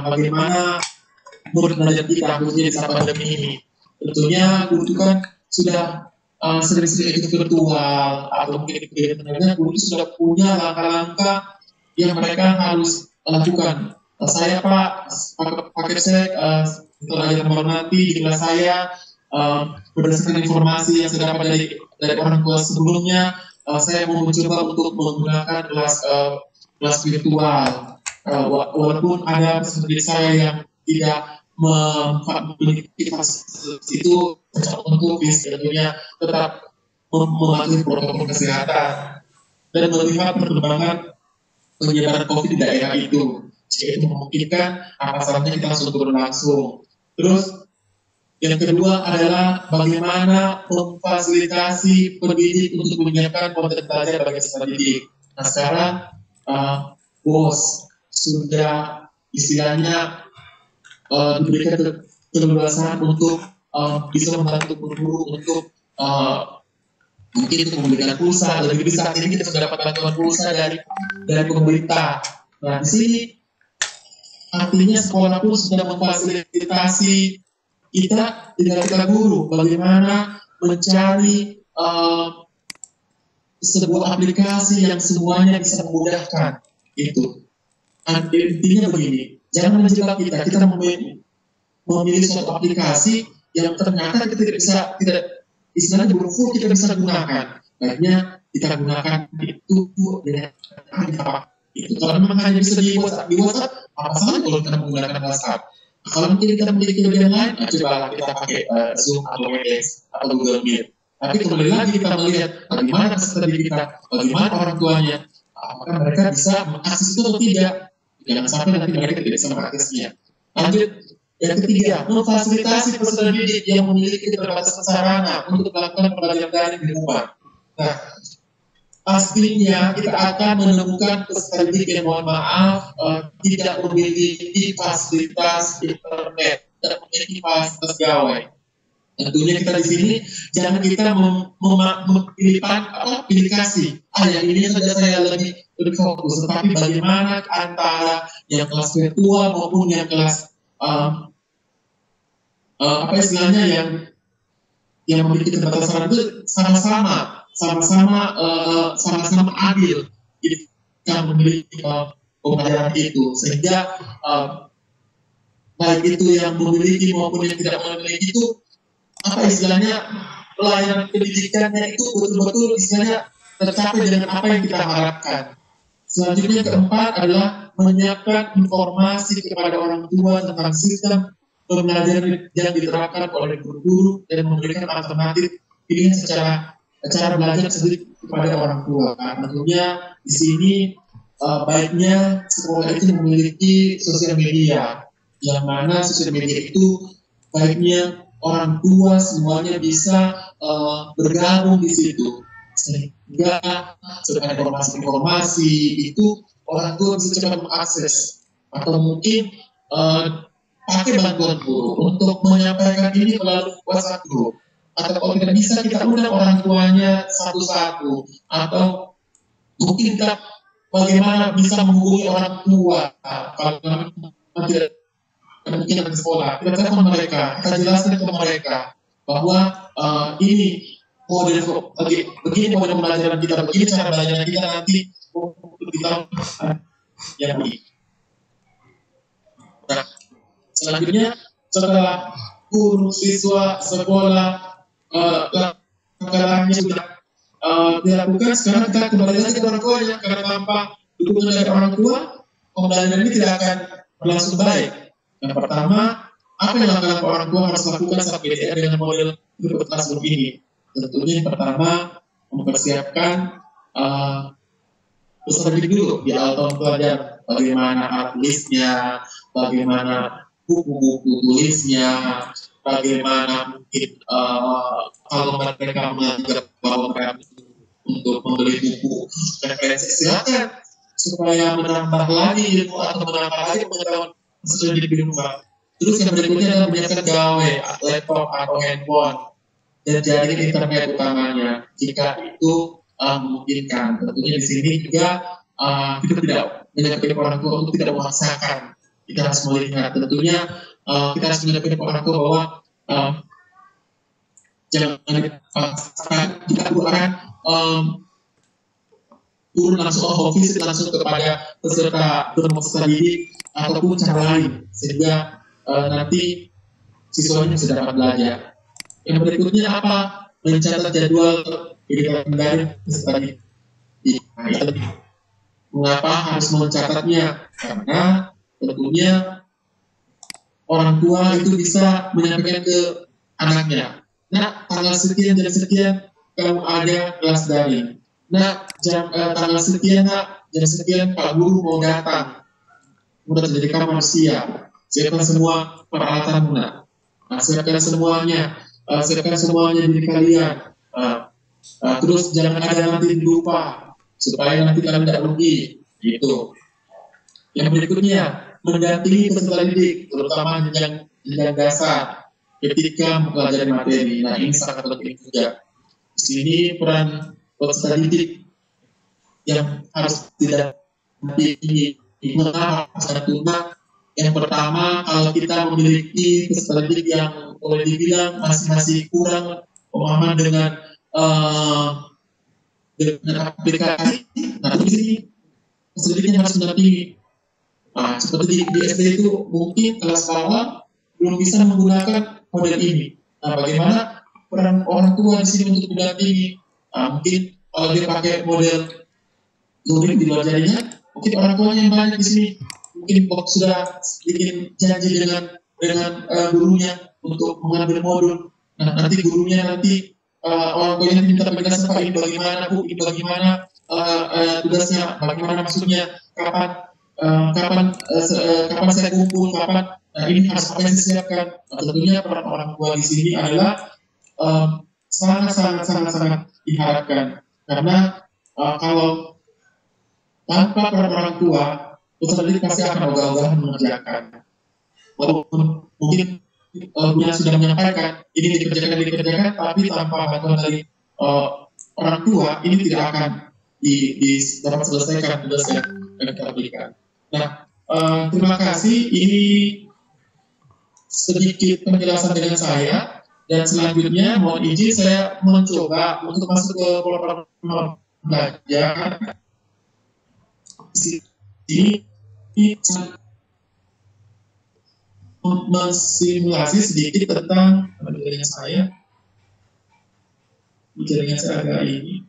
bagaimana murid belajar kita khususnya di saat pandemi ini. Tentunya guru itu kan sudah sering-sering ikut virtual atau mungkin kegiatan guru itu sudah punya langkah-langkah yang mereka harus lakukan. Saya Pak Kapsek pelajaran hormati di kelas saya berdasarkan informasi yang saya dapat dari orang tua sebelumnya, saya mau mencoba untuk menggunakan kelas virtual. Walaupun ada peserta saya yang tidak memiliki fasilitas itu untuk tentunya tetap mematuhi protokol kesehatan dan melihat perkembangan penyebaran COVID di daerah itu. Jika itu memungkinkan, asalnya kita langsung turun langsung. Terus yang kedua adalah bagaimana memfasilitasi pendidik untuk menyiapkan konten belajar bagi peserta didik. Nah sekarang BOS sudah istilahnya diberikan keleluasaan untuk bisa membantu guru untuk mungkin untuk memberikan pulsa. Lebih saat ini kita sudah dapat bantuan pulsa dari pemerintah. Nah di sini artinya sekolah pun sudah memfasilitasi kita tinggal kita guru bagaimana mencari sebuah aplikasi yang semuanya bisa memudahkan itu. Intinya begini, jangan menjebak kita memilih suatu aplikasi yang ternyata kita tidak istilahnya belum full kita bisa gunakan. Baiknya kita gunakan itu dengan apa? Itu kalau memang hanya bisa di WhatsApp, apa salah kalau kita menggunakan WhatsApp? Kalau mungkin kita memiliki kelebihan lain, cobalah kita pakai Zoom atau Webex atau Google Meet. Tapi kembali lagi kita melihat bagaimana peserta didik kita, bagaimana orang tuanya, apakah mereka bisa mengakses itu atau tidak. Jangan sampai nanti mereka tidak bisa mengaksesnya. Lanjut, yang ketiga, memfasilitasi peserta didik yang memiliki keterbatasan sarana untuk melakukan pembelajaran daring di rumah. Nah, pastinya kita akan menemukan peserta didik yang mohon maaf tidak memiliki fasilitas internet, tidak memiliki fasilitas gawai. Tentunya kita di sini jangan kita memilih aplikasi. Yang ini saja saya lebih fokus. Tetapi bagaimana antara yang kelas virtual maupun yang kelas apa istilahnya yang memiliki keterbatasan itu sama-sama adil kita memiliki pembelajaran itu sehingga baik itu yang memiliki maupun yang tidak memiliki itu apa istilahnya pelayanan pendidikannya itu betul-betul istilahnya tercapai dengan apa yang kita harapkan. Selanjutnya keempat adalah menyiapkan informasi kepada orang tua tentang sistem pembelajaran yang diterapkan oleh guru-guru dan memberikan alternatif pilihan cara belajar sendiri kepada orang tua. Tentunya di sini baiknya sekolah itu memiliki sosial media, yang mana sosial media itu baiknya orang tua semuanya bisa bergabung di situ, sehingga setelah informasi itu orang tua bisa cepat mengakses atau mungkin pakai bantuan guru untuk menyampaikan ini melalui WhatsApp group. Atau kalau tidak bisa kita undang orang tuanya satu-satu, atau mungkin kita bagaimana bisa menghubungi orang tua kalau tidak mungkin di sekolah. Kita telepon mereka, kita jelaskan ke mereka bahwa ini model begini model pembelajaran kita, begini cara belajar kita nanti di tahun yang ini. Nah, selanjutnya setelah guru, siswa, sekolah, langkah-langkahnya sudah dilakukan, sekarang kita kembali lagi ke orang tuanya, karena tanpa dukungan dari orang tua, pembelajaran ini tidak akan berlangsung baik. Yang pertama, apa yang dilakukan orang tua harus lakukan saat BDR dengan model virtual classroom ini? Tentunya yang pertama, mempersiapkan peserta didik dulu di awal tahun pelajaran, bagaimana art list-nya, bagaimana buku-buku tulisnya, bagaimana mungkin kalau mereka menganggap bahwa mereka untuk membeli buku referensi, silakan supaya menambah lagi ilmu atau menambah lagi pengetahuan peserta didik di rumah. Terus yang berikutnya adalah menyiapkan gawe, laptop atau handphone dan jaringan internet utamanya jika itu memungkinkan. Tentunya di sini juga kita tidak menyampaikan orang tua untuk tidak memaksakan. Kita harus melihat, tentunya kita harus menyampaikan orang tua bahwa jangan dipaksakan. Kita akan turun langsung home visit langsung kepada peserta didik ataupun cara lain sehingga nanti siswanya bisa dapat belajar. Yang berikutnya apa? Mencatat jadwal kegiatan daring peserta didik. Mengapa harus mencatatnya? Karena tentunya orang tua itu bisa menyampaikan ke anaknya, nah tanggal sekian jam sekian kamu ada kelas daring. Nah tanggal sekian jam sekian Pak Guru mau datang. Mudah terjadi kamar siap. Siapkan semua peralatan Muna. Siapkan semuanya. Siapkan semuanya diri kalian. Terus jangan ada nanti lupa supaya nanti kalian tidak rugi. Gitu. Yang berikutnya mendampingi peserta didik, terutama jenjang dasar ketika mempelajari materi. Nah ini sangat penting juga. Di sini peran peserta didik yang harus didampingi. Yang pertama, kalau kita memiliki peserta didik yang boleh dibilang masih kurang pemahaman dengan aplikasi, nah di sini peserta didiknya harus mendampingi. Nah, seperti di SD itu mungkin kelas awal belum bisa menggunakan model ini. Nah, bagaimana peran orang tua di sini untuk mendampingi? Mungkin kalau dia pakai model luring di luar jarinya, mungkin orang tuanya yang banyak di sini. Mungkin sudah bikin janji dengan gurunya untuk mengambil modul. Nah, nanti gurunya orang tuanya minta penjelasan, Pak, ini bagaimana, Bu, ini bagaimana tugasnya, bagaimana maksudnya, kapan saya kumpul, kapan. Nah, ini harus apa yang disiapkan. Nah, tentunya peran orang tua di sini adalah sangat diharapkan, karena kalau tanpa peran orang tua, peserta didik pasti akan ogah-ogahan mengerjakan. Walaupun mungkin gurunya sudah menyampaikan ini dikerjakan, tapi tanpa bantuan dari orang tua ini tidak akan dapat selesaikan tugas yang kita berikan. Nah, terima kasih. Ini sedikit penjelasan dengan saya, dan selanjutnya mohon izin saya mencoba untuk masuk ke program belajar. Ini mensimulasi sedikit tentang jaringan saya. Jaringan saya agak ini.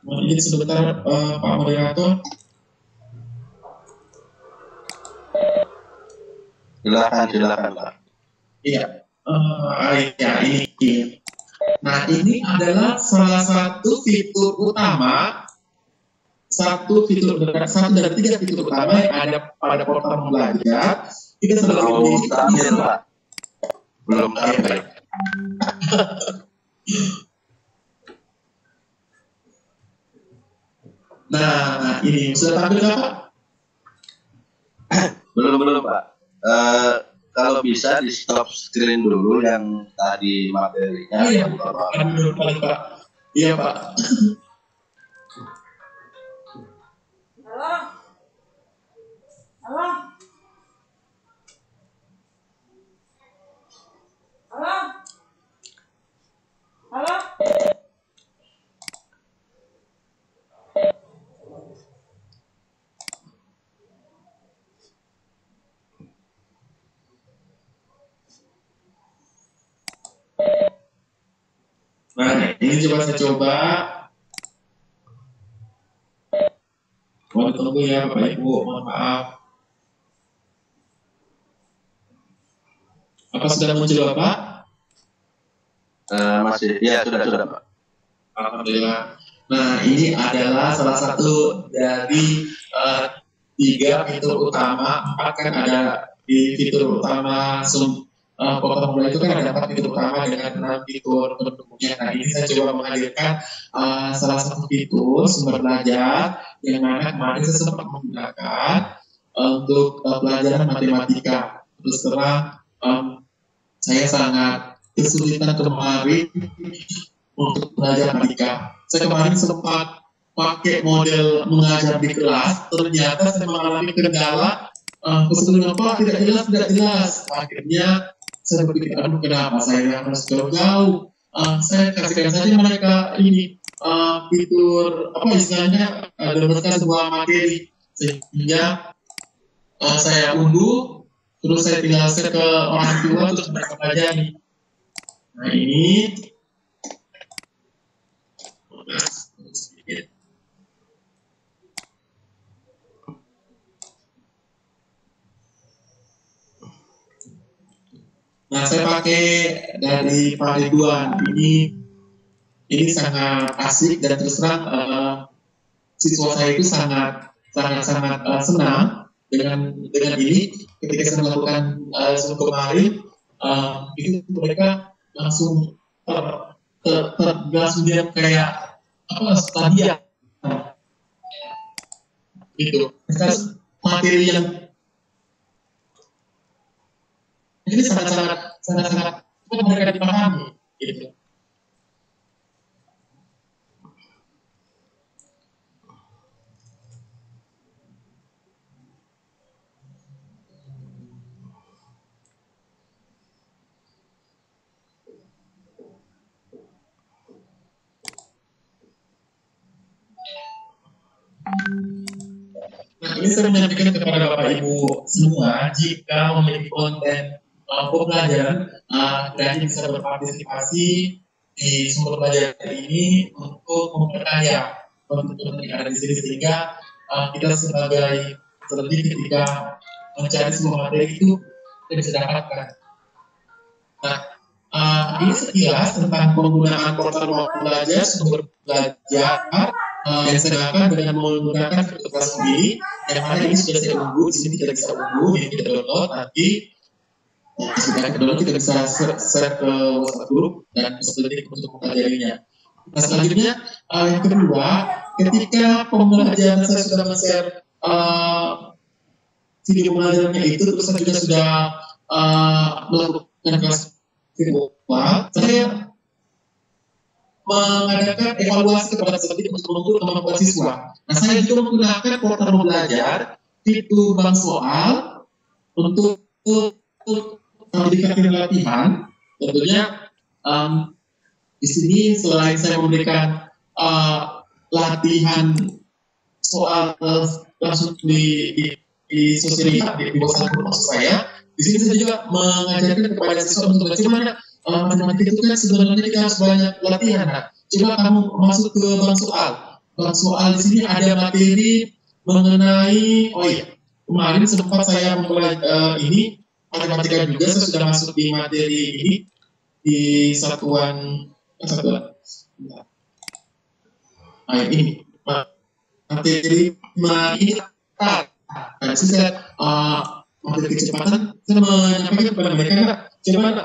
Mohon izin sebentar Pak Moderator. Silakan Pak. Iya. Ya ini. Nah ini adalah salah satu fitur utama. Satu dari 3 fitur utama yang ada pada portal belajar. Kita belum terakhir, Pak. Belum terakhir. Nah, ini sudah tampil Pak? Belum Pak. Kalau bisa di stop screen dulu yang tadi materinya. Iya Pak. Iya Pak. Nah, ini coba saya coba. Mohon tunggu ya Bapak Ibu, mohon maaf. Apa sudah muncul Bapak? Masih, ya sudah Pak. Alhamdulillah. Nah, ini adalah salah satu dari 3 fitur utama. 4 kan ada di fitur utama pokok formula itu kan ada 4 fitur utama dengan 6 fitur pendukungnya. Nah, ini saya coba menghadirkan salah satu fitur sumber belajar yang mana kemarin saya sempat menggunakan untuk pelajaran matematika. Terus terang saya sangat kesulitan kemarin untuk belajar matematika. Saya kemarin sempat pakai model mengajar di kelas, ternyata saya mengalami kendala kesulitan apa tidak jelas. Akhirnya saya berpikir, aduh kenapa saya harus jauh-jauh. Saya kasihkan saja mereka ini fitur apa istilahnya dapatkan sebuah materi sehingga saya unduh, terus saya tinggal share ke orang tua terus mereka pelajari. Nah ini nah, saya pakai dari Pak Ridwan. Ini sangat asik dan terus terang siswa saya itu sangat senang dengan ini. Ketika saya melakukan kemarin, itu mereka langsung langsung dia kayak apa stadion gitu. Materi yang ini sangat mereka dipahami gitu. Nah, ini saya menyampaikan kepada Bapak Ibu semua, jika memiliki konten pembelajaran, kalian bisa berpartisipasi di sumber belajar ini untuk memperkaya konten yang ada di sini sehingga kita sebagai terdidik ketika mencari sebuah materi itu kita bisa dapatkan. Nah, ini sekilas tentang penggunaan portal belajar, sumber belajar yang saya lakukan dengan menggunakan fitur kelas sendiri. Yang mana ini sudah saya unduh, di sini kita bisa unduh, ini kita download, nanti sudah kita download kita bisa share ke WhatsApp group dan bisa terdidik untuk mempelajarinya. Nah selanjutnya yang kedua, ketika pembelajaran saya sudah men-share video pembelajarannya itu, terus saya juga sudah melakukan kelas virtual, saya mengadakan evaluasi kepada siswa untuk mengukur kemampuan siswa. Nah, saya juga menggunakan portal belajar, fitur bank soal untuk memberikan latihan. Tentunya di sini selain saya memberikan latihan soal langsung di sosial media di WhatsApp group saya, di sini saya juga mengajarkan kepada siswa untuk bagaimana matematika itu kan sebenarnya kita harus banyak latihan. Nah, coba kamu masuk ke bank soal. Bank soal di sini ada materi mengenai, oh iya, kemarin sempat saya mempelajari ini matematika juga, saya sudah masuk di materi ini di satuan. Nah, ini materi ini. Nah, saya materi kecepatan, saya menyampaikan kepada mereka, coba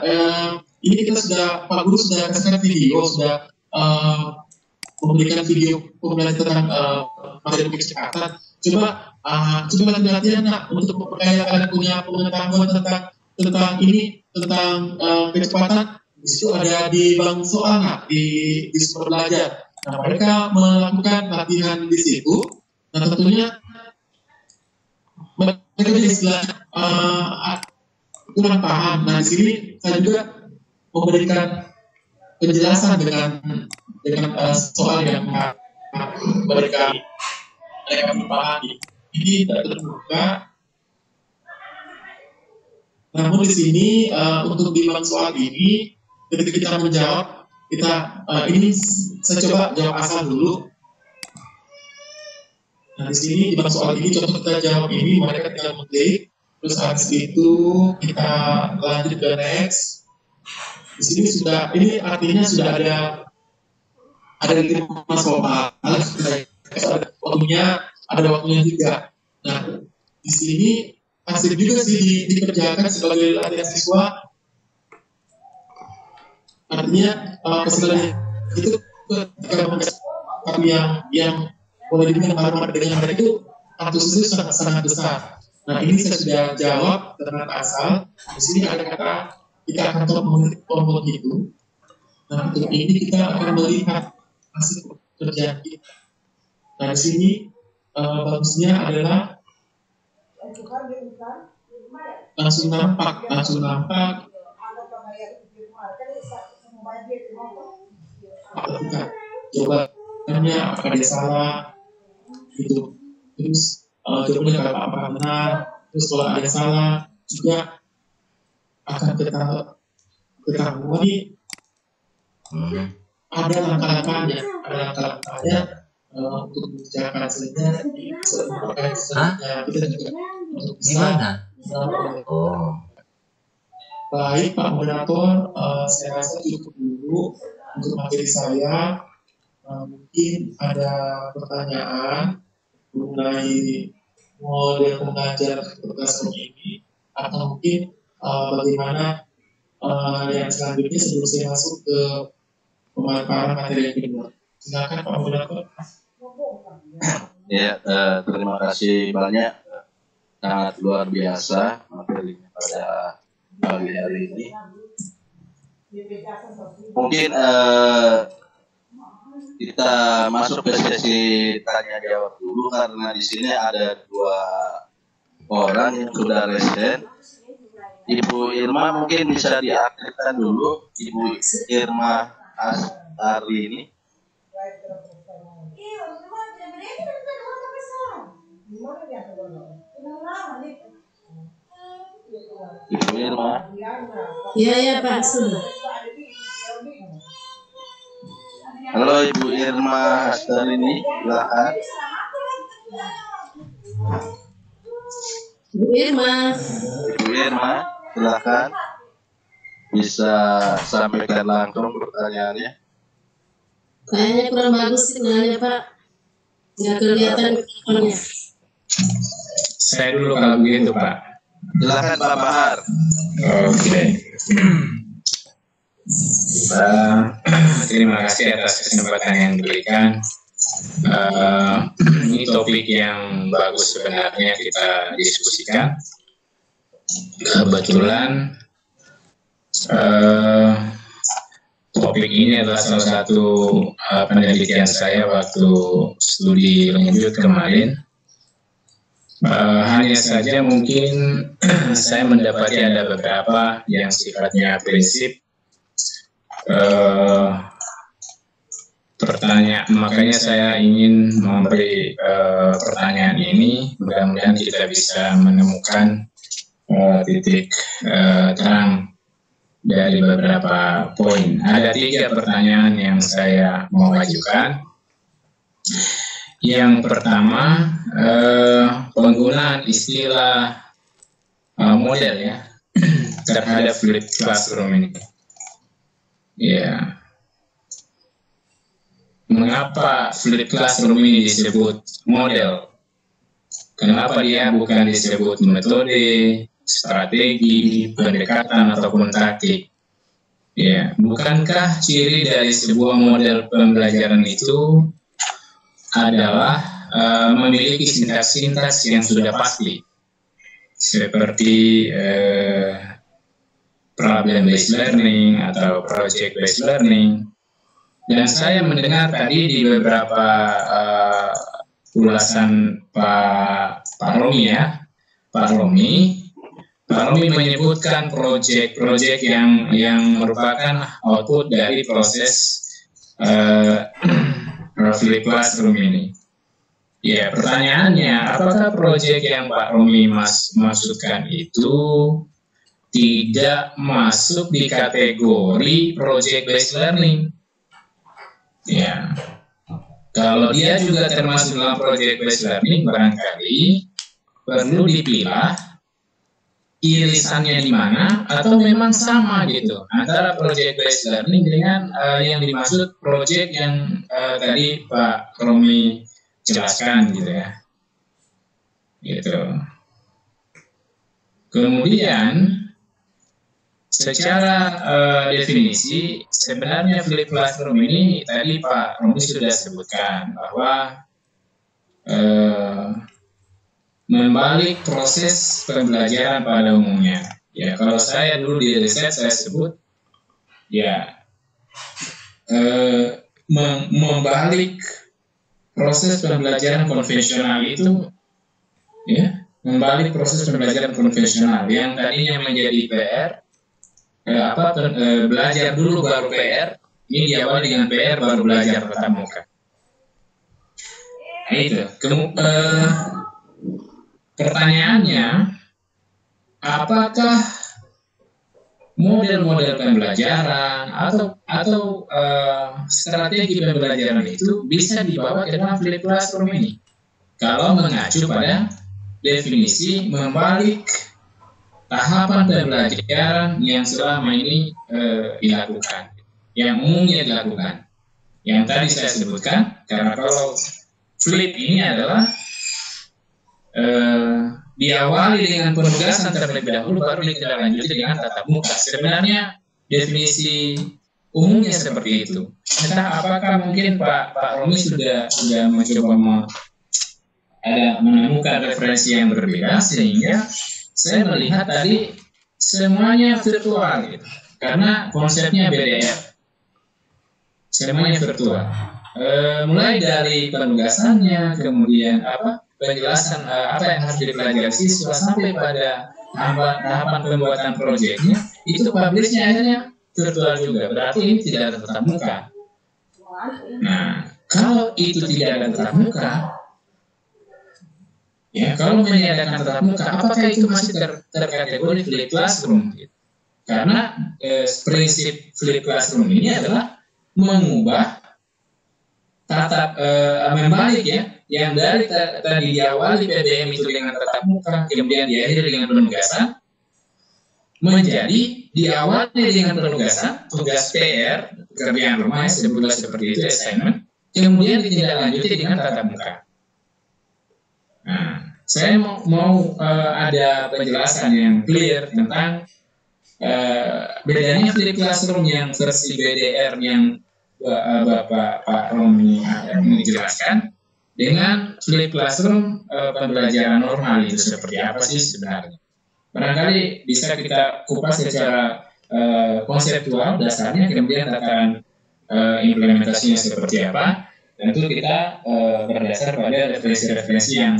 ini kita sudah, Pak Guru sudah kasihkan video, sudah memberikan video pembelajaran tentang materi kecepatan. Coba latihan untuk memperkaya kalian punya pengetahuan tentang ini, tentang kecepatan. Di situ ada di bank soal, di sumber belajar. Nah, mereka melakukan latihan di situ. Nah, tentunya mereka punya istilah kurang paham. Nah di sini saya juga memberikan penjelasan dengan soal yang mereka pahami. Ini tidak terbuka. Namun di sini untuk di soal ini ketika kita menjawab, ini saya coba jawab asal dulu. Nah di sini di soal ini contoh kita jawab ini, mereka tinggal mengklik, terus habis itu kita lanjut ke next. Di sini sudah, ini artinya sudah ada 5 soal, ada waktunya juga. Nah di sini asik juga sih dikerjakan sebagai latihan siswa. Artinya peserta itu ketika kami yang boleh dibilang baru dengan mereka itu antusiasme sangat besar. Nah ini saya sudah jawab dengan asal. Di sini ada kata kita akan coba mengetik tombol itu. Nah untuk ini kita akan melihat hasil pekerjaan kita. Nah di sini bagusnya adalah langsung nampak jawabannya apakah dia salah gitu, terus jawabannya apakah benar, terus kalau ada salah juga akan ketahuan nih ada langkah-langkahnya untuk mengerjakan hasilnya kita juga untuk bisa. Baik Pak Moderator, saya rasa cukup dulu untuk materi saya. Mungkin ada pertanyaan mengenai model pengajar kelas ini, atau mungkin bagaimana yang selanjutnya sebelum saya masuk ke pemaparan materi yang kedua. Silakan Pak Moderator. Ya, terima kasih banyak, sangat luar biasa materinya pada pagi hari ini. Mungkin kita masuk ke sesi tanya jawab dulu, karena di sini ada 2 orang yang sudah residen. Ibu Irma mungkin bisa diaktifkan dulu, Ibu Irma Astari ini. Ibu Irma. Ya Pak, sudah. Halo Ibu Irma Astari ini, silakan. Bu Irma. Ibu Irma, silakan. Bisa sampaikan langsung pertanyaannya. Kayaknya kurang bagus sinyalnya Pak. Nggak kelihatan mikrofonnya. Saya dulu kalau begitu Pak. Silakan Pak Bahar. Oke. Terima kasih atas kesempatan yang diberikan. Ini topik yang bagus sebenarnya kita diskusikan. Kebetulan topik ini adalah salah satu penelitian saya waktu studi lanjut kemarin. Hanya saja mungkin saya mendapati ada beberapa yang sifatnya prinsip. Makanya saya ingin memberi pertanyaan ini. Mudah-mudahan kita bisa menemukan titik terang dari beberapa poin. Ada 3 pertanyaan yang saya mau ajukan. Yang pertama, penggunaan istilah model ya terhadap flipped classroom ini. Ya, mengapa flipped classroom ini disebut model? Kenapa dia bukan disebut metode, strategi, pendekatan ataupun taktik? Ya, bukankah ciri dari sebuah model pembelajaran itu adalah memiliki sintaks-sintaks yang sudah pasti, seperti problem-based learning atau project-based learning. Dan saya mendengar tadi di beberapa ulasan Pak Romi ya, Pak Romi menyebutkan proyek-proyek yang merupakan output dari proses Flip Classroom ini. Ya, pertanyaannya, apakah proyek yang Pak Romi maksudkan itu tidak masuk di kategori project based learning? Ya, kalau dia juga termasuk dalam project based learning, barangkali perlu dipilah irisannya di mana, atau memang sama gitu antara project based learning dengan yang dimaksud project yang tadi Pak Romi jelaskan gitu ya. Gitu. Kemudian secara definisi, sebenarnya Flip Classroom ini tadi Pak Romi sudah sebutkan bahwa membalik proses pembelajaran pada umumnya. Ya, kalau saya dulu di riset saya sebut ya membalik proses pembelajaran konvensional itu, ya, membalik proses pembelajaran konvensional yang tadinya menjadi PR, belajar dulu baru PR, ini diawali dengan PR baru belajar tatap muka. Nah, itu. Pertanyaannya, apakah model-model pembelajaran atau strategi pembelajaran itu bisa dibawa ke dalam Flip Classroom ini? Kalau mengacu pada definisi membalik tahapan pembelajaran yang selama ini dilakukan, yang umumnya dilakukan, yang tadi saya sebutkan, karena kalau flip ini adalah diawali dengan penugasan terlebih dahulu, baru ditindaklanjuti dengan tatap muka. Sebenarnya definisi umumnya seperti itu. Entah apakah mungkin Pak Romi sudah mencoba menemukan referensi yang berbeda, sehingga saya melihat tadi semuanya virtual gitu. Karena konsepnya BDR. Semuanya virtual. Mulai dari penugasannya, kemudian penjelasan apa yang harus dipelajari siswa, sampai pada tahapan pembuatan proyeknya, itu publishnya akhirnya virtual juga. Berarti ini tidak ada tatap muka. Nah, kalau itu tidak ada tatap muka, ya, kalau meniadakan tatap muka, apakah itu masih terkategori Flip Classroom? Karena prinsip Flip Classroom ini adalah mengubah membalik ya, yang dari tadi diawali PBM itu dengan tatap muka, kemudian diakhiri dengan penugasan, menjadi diawali dengan penugasan, tugas PR, pekerjaan rumah, sebutlah seperti itu, assignment, kemudian ditindaklanjuti dengan tatap muka. Nah, saya mau ada penjelasan yang clear tentang bedanya Flip Classroom yang versi BDR yang Pak Romi menjelaskan dengan Flip Classroom pembelajaran normal itu seperti apa sih sebenarnya. Barangkali bisa kita kupas secara konseptual dasarnya, kemudian tataran implementasinya seperti apa. Tentu kita berdasar pada referensi-referensi yang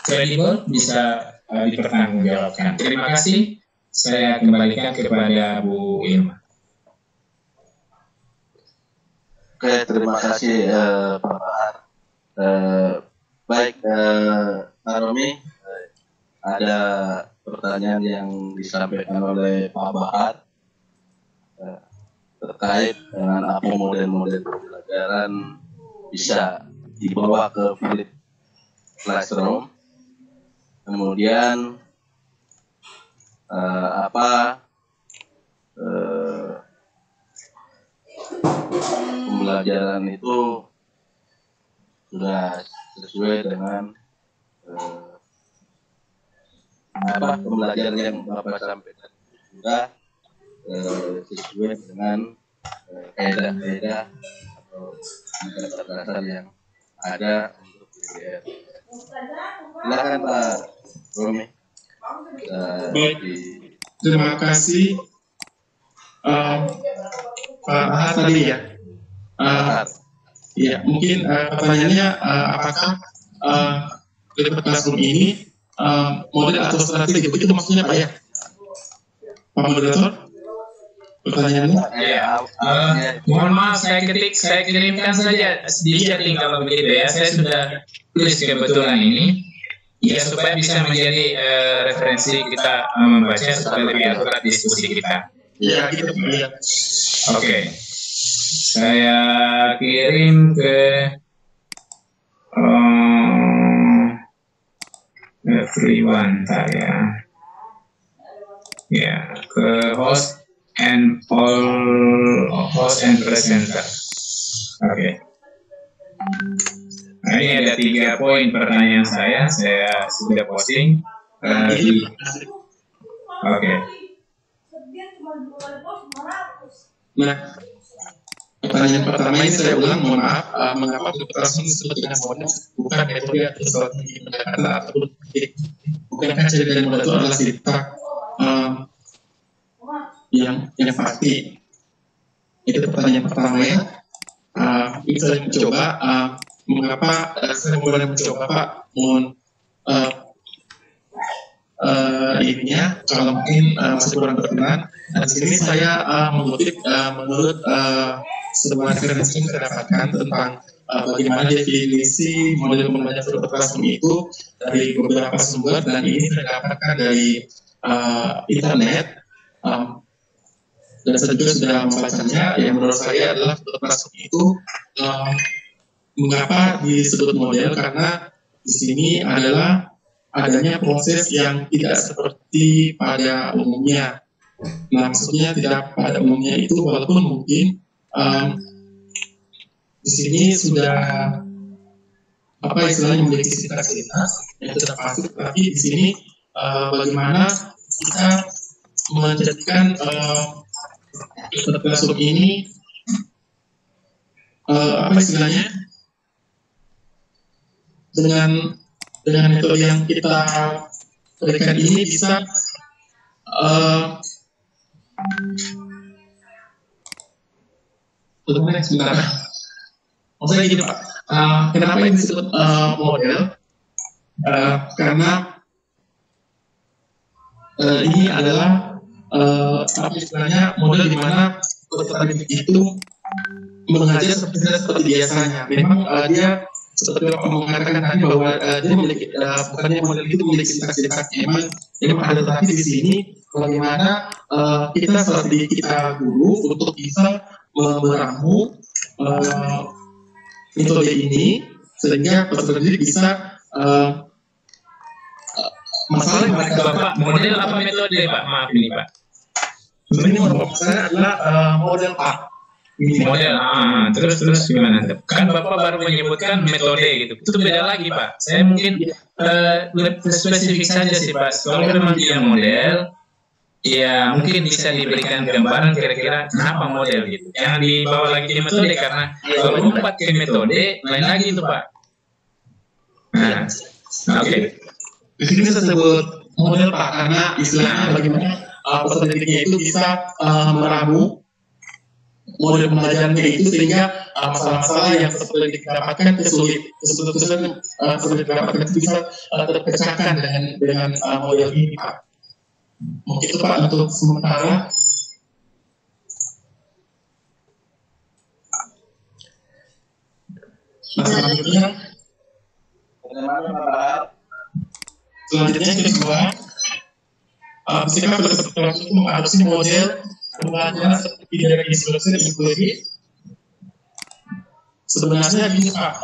kredibel bisa dipertanggungjawabkan. Terima kasih. Saya kembalikan kepada Bu Irma. Oke, terima kasih Pak Bahar. Baik, Pak Romi, ada pertanyaan yang disampaikan oleh Pak Bahar terkait dengan apa model-model pembelajaran bisa dibawa ke Flip Classroom. Kemudian pembelajaran itu sudah sesuai dengan pembelajaran yang Bapak sampaikan sudah sesuai dengan kaidah-kaidah atau dasar yang ada untuk BDR. Silakan Pak Romi. Baik, terima kasih Pak Bahar tadi ya. Ya, mungkin pertanyaannya apakah Flip Classroom ini model atau strategi, begitu maksudnya Pak ya? Pak Moderator, pertanyaannya? Ya, mohon maaf saya kirimkan saja di chatting kalau begitu ya. Saya sudah tulis kebetulan ini. Ya supaya bisa menjadi referensi kita membaca supaya lebih akurat diskusi kita. Ya, gitu Pak ya. Oke. Saya kirim ke everyone ya. Ya, ke host and presenter. Oke. Nah, ini ada 3 poin pertanyaan saya sudah posting. Oke. Nah, pertanyaan pertama ini saya ulang, mohon maaf, mengapa langsung disebut dengan model, bukan metode atau strategi pendekatan ataupun teknik. Bukankah ciri dari model itu adalah sintak yang pasti? Itu pertanyaan pertama ya. Ini saya mencoba, mengapa saya mulai mencoba Pak, mohon ininya kalau mungkin masih kurang berkenan. Di sini saya mengutip menurut sebuah referensi yang saya dapatkan tentang bagaimana definisi model pembelajaran berkelas itu dari beberapa sumber, dan ini saya dapatkan dari internet, dan saya juga sudah membacanya. Yang menurut saya adalah berkelas itu mengapa disebut model, karena di sini adalah adanya proses yang tidak seperti pada umumnya. Nah, maksudnya tidak pada umumnya itu, walaupun mungkin di sini sudah apa istilahnya memiliki sintaks yang sudah pasti, tapi di sini bagaimana kita menjadikan classroom ini apa istilahnya dengan metode yang kita berikan ini bisa sebentar. Maksudnya gini Pak, kenapa ini disebut model? Karena ini adalah apa istilahnya model di mana peserta didik itu mengajar seperti biasanya. Memang dia seperti Bapak mengatakan tadi bahwa dia memiliki bukannya model itu memiliki sintaks-sintaksnya, memang ada, tapi di sini bagaimana kita strategi kita guru untuk bisa meramu metode ini sehingga peserta didik bisa masalah yang mereka Bapak model apa metode Pak? Maaf ini Pak. Ini menurut saya adalah model Pak. Model, terus gimana? Kan Bapak baru menyebutkan metode gitu. Itu beda lagi Pak. Saya mungkin spesifik saja sih Pak. Kalau memang dia model, ya mungkin bisa diberikan gambaran kira-kira kenapa model gitu. Jangan dibawa lagi ke metode, karena kalau lompat ke metode lain lagi itu Pak. Nah, oke. Di sini saya sebut model Pak karena istilahnya bagaimana peserta didiknya itu bisa meramu model pembelajarannya itu sehingga masalah-masalah yang peserta didik dapatkan kesulitan peserta didapatkan itu bisa terpecahkan dengan model ini Pak. Mungkin itu Pak untuk sementara. Selanjutnya yang kedua, jika peserta itu mengadopsi model pembelajaran seperti dari instruksi dan inklusif, sebenarnya gini Pak,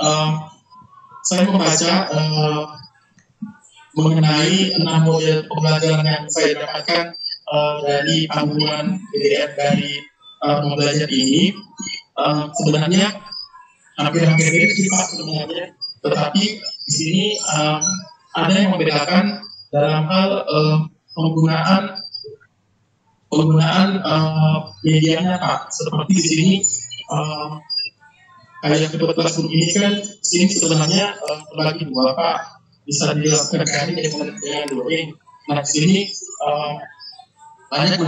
saya membaca mengenai 6 model pembelajaran yang saya dapatkan dari panduan PDF dari pembelajaran ini. Sebenarnya hampir-hampir mirip sih Pak sebenarnya, tetapi di sini ada yang membedakan dalam hal penggunaan medianya Pak. Seperti di sini kayak kebetulan ini kan di sini sebenarnya terbagi dua Pak, bisa dilakukan kali dengan drawing. Nah di sini banyak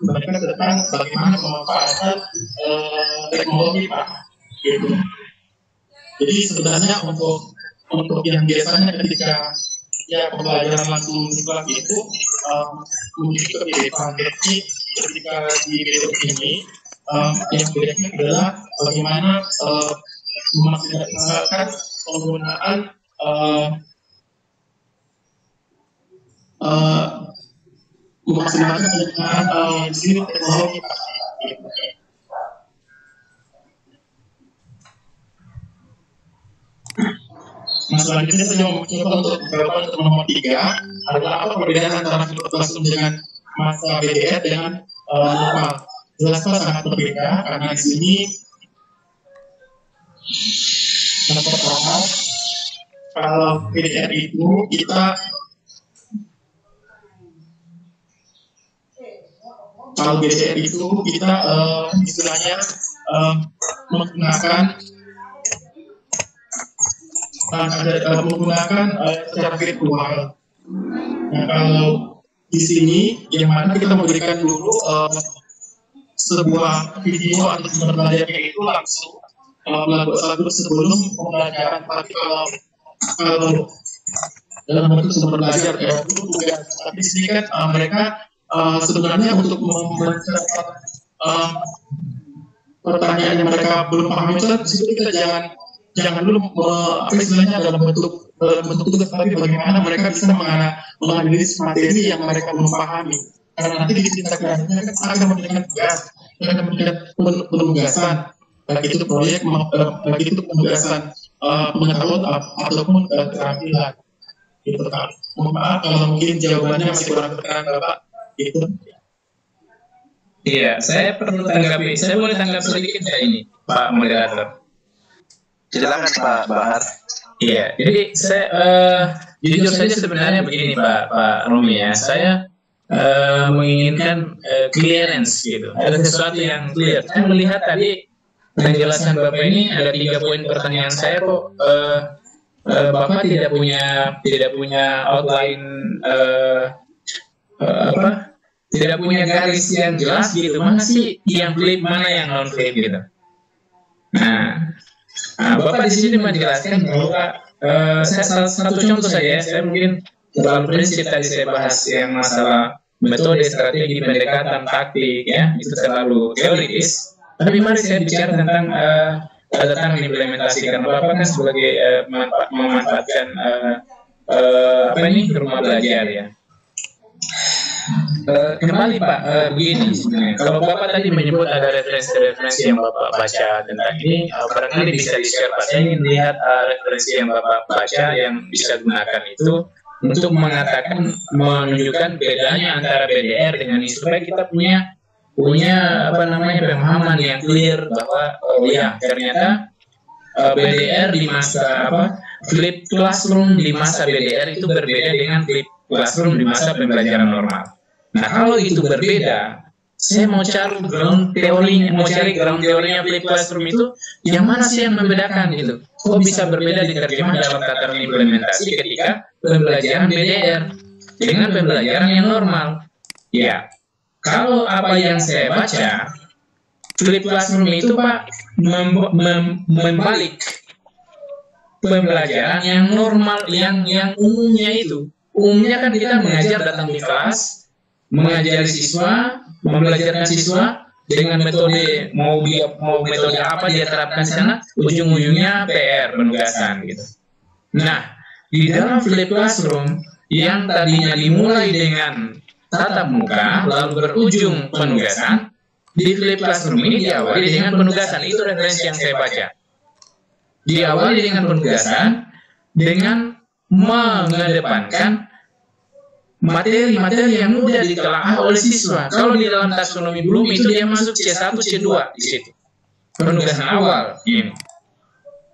menanyakan tentang bagaimana memanfaatkan teknologi Pak. Gitu. Jadi sebenarnya untuk yang biasanya ketika ya pembelajaran langsung di kelas itu mungkin kebedakan. Tapi ketika di video ini yang bedakan adalah bagaimana memaksimalkan penggunaan di sini teknologi. Nah, selanjutnya saya mau mencoba untuk beberapa untuk nomor 3 adalah apa perbedaan antara field classroom dengan masa BDR dengan normal. Jelas sangat berbeda karena di sini yang pertama, kalau BDR itu kita istilahnya menggunakan secara virtual. Nah, kalau di sini yang mana kita memberikan dulu sebuah video atau sumber belajarnya itu langsung sebelum pembelajaran. Tapi kalau dalam bentuk sumber belajar dulu tugas. Tapi di sini kan mereka sebenarnya untuk mencatat pertanyaan yang mereka belum paham itu, di situ kita jangan dulu istilahnya dalam bentuk tugas, tapi bagaimana mereka bisa menganalisis materi yang mereka belum pahami. Karena nanti di tindak lanjutnya akan memberikan tugas, akan memberikan penugasan, baik itu proyek, baik itu penugasan pengetahuan ataupun keterampilan. Gitu kan. Mohon maaf kalau mungkin jawabannya masih kurang berkenan Bapak. Gitu. Iya, saya perlu tanggapi. Saya boleh tanggapi sedikit ya ini, Pak Moderator. Silakan Pak Bahar. Iya, jadi saya jujur saja sebenarnya begini Pak Romi ya, saya menginginkan clearance gitu, ada sesuatu yang clear. Saya melihat tadi penjelasan Bapak ini ada 3 poin pertanyaan saya kok Bapak tidak punya outline tidak punya garis yang jelas gitu, mana sih yang flip mana yang non flip gitu. Nah, Bapak di sini menjelaskan bahwa saya satu contoh saja, saya mungkin dalam prinsip tadi saya bahas yang masalah metode, strategi, pendekatan, taktik ya, itu terlalu teoritis. Tapi mari saya bicara tentang implementasi, karena Bapak kan sebagai memanfaatkan rumah belajar ya. Kembali Pak, begini sebenarnya. Kalau Bapak tadi menyebut ada referensi yang Bapak baca tentang ini, barangkali bisa di-share Pak. Saya ingin lihat referensi yang Bapak baca yang bisa gunakan itu untuk menunjukkan bedanya antara BDR dengan ini, supaya kita punya pemahaman yang clear bahwa ternyata BDR di masa flip classroom di masa BDR itu berbeda dengan flip classroom di masa pembelajaran normal. Nah, kalau itu berbeda, saya mau cari ground teorinya flip classroom itu, yang mana sih yang membedakan gitu? Kok bisa berbeda diterjemah dalam tataran implementasi ketika pembelajaran BDR dengan pembelajaran yang normal? Ya, kalau apa yang saya baca, flip classroom itu Pak membalik pembelajaran yang normal, yang umumnya itu. Umumnya kan kita mengajar datang di kelas, mengajari siswa, membelajarkan siswa dengan metode mau metode apa dia terapkan di sana, ujung-ujungnya PR, penugasan gitu. Nah, di dalam flip classroom yang tadinya dimulai dengan tatap muka lalu berujung penugasan, di flip classroom ini diawali dengan penugasan. Itu referensi yang saya baca. Diawali dengan penugasan dengan mengedepankan materi-materi yang mudah ditelaah oleh siswa. Kalau di dalam taksonomi Bloom itu dia masuk C1, C2 di situ. Penugasan awal ini.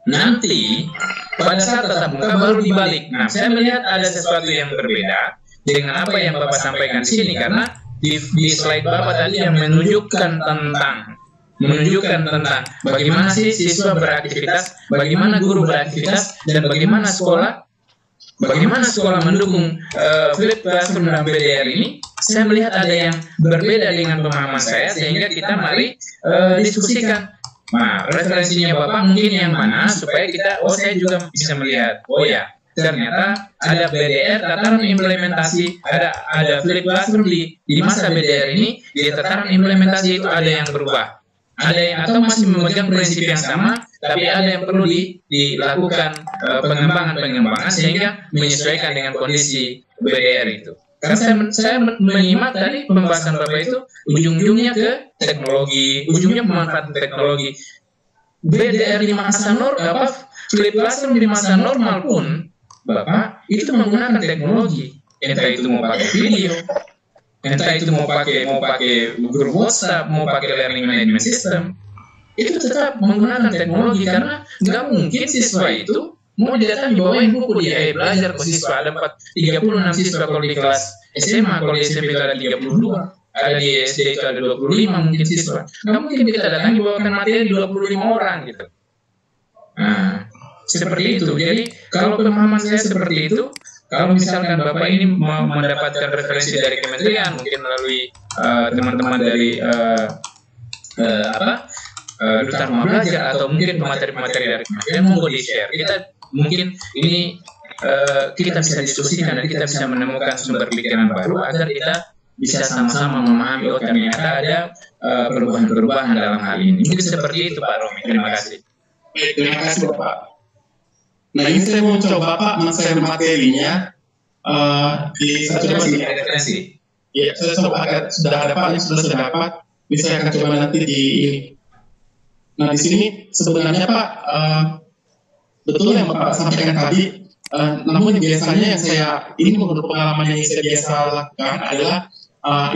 Nanti pada saat tatap muka baru dibalik. Nah, saya melihat ada sesuatu yang berbeda dengan apa yang Bapak sampaikan di sini, karena di slide Bapak tadi yang menunjukkan tentang bagaimana sih siswa beraktivitas, bagaimana guru beraktivitas, dan bagaimana sekolah mendukung flip classroom dan BDR ini. Saya melihat ada yang berbeda dengan pemahaman saya, sehingga kita mari diskusikan. Nah, referensinya Bapak mungkin yang mana supaya kita, saya juga bisa melihat, ternyata ada BDR tataran implementasi, ada flip classroom di masa BDR ini di tataran implementasi itu ada yang berubah, ada yang atau masih memegang prinsip yang sama, tapi ada yang perlu dilakukan pengembangan sehingga menyesuaikan dengan kondisi BDR itu. Karena saya menyimak tadi pembahasan Bapak itu ujung-ujungnya ke teknologi, ujungnya pemanfaatan teknologi. BDR di masa normal, flip classroom di masa normal pun Bapak itu menggunakan teknologi, entah itu mau pakai video, entah itu mau pakai grup WhatsApp, mau pakai learning management system, itu tetap menggunakan teknologi karena nggak mungkin siswa itu mau didatangi bawain buku dia belajar ke siswa ada 36 siswa kalau di kelas SMA, kalau di SMP itu ada 32, ada di SD itu ada 25 mungkin siswa, nggak mungkin kita datangi bawakan materi 25 orang gitu. Nah, seperti itu. Jadi kalau pemahaman saya seperti itu, kalau misalkan Bapak ini mau mendapatkan referensi dari kementerian, mungkin melalui teman-teman dari Duta Rumah Belajar atau mungkin pemateri-pemateri dari kementerian, monggo di-share. Kita mungkin ini kita bisa diskusikan dan kita bisa menemukan sumber pikiran baru agar kita bisa sama-sama memahami oh ternyata ada perubahan-perubahan dalam hal ini. Mungkin seperti itu Pak Romi. Terima kasih. Baik, terima kasih Bapak. Nah ini saya mau coba Pak men-share materinya saya coba di referensi. Ya, saya coba agar sudah ada Pak, ini sudah saya dapat. Bisa saya akan coba nanti di ini. Nah di sini sebenarnya Pak betul yang Bapak sampaikan tadi. Namun biasanya yang saya ini menurut pengalaman yang saya biasa lakukan adalah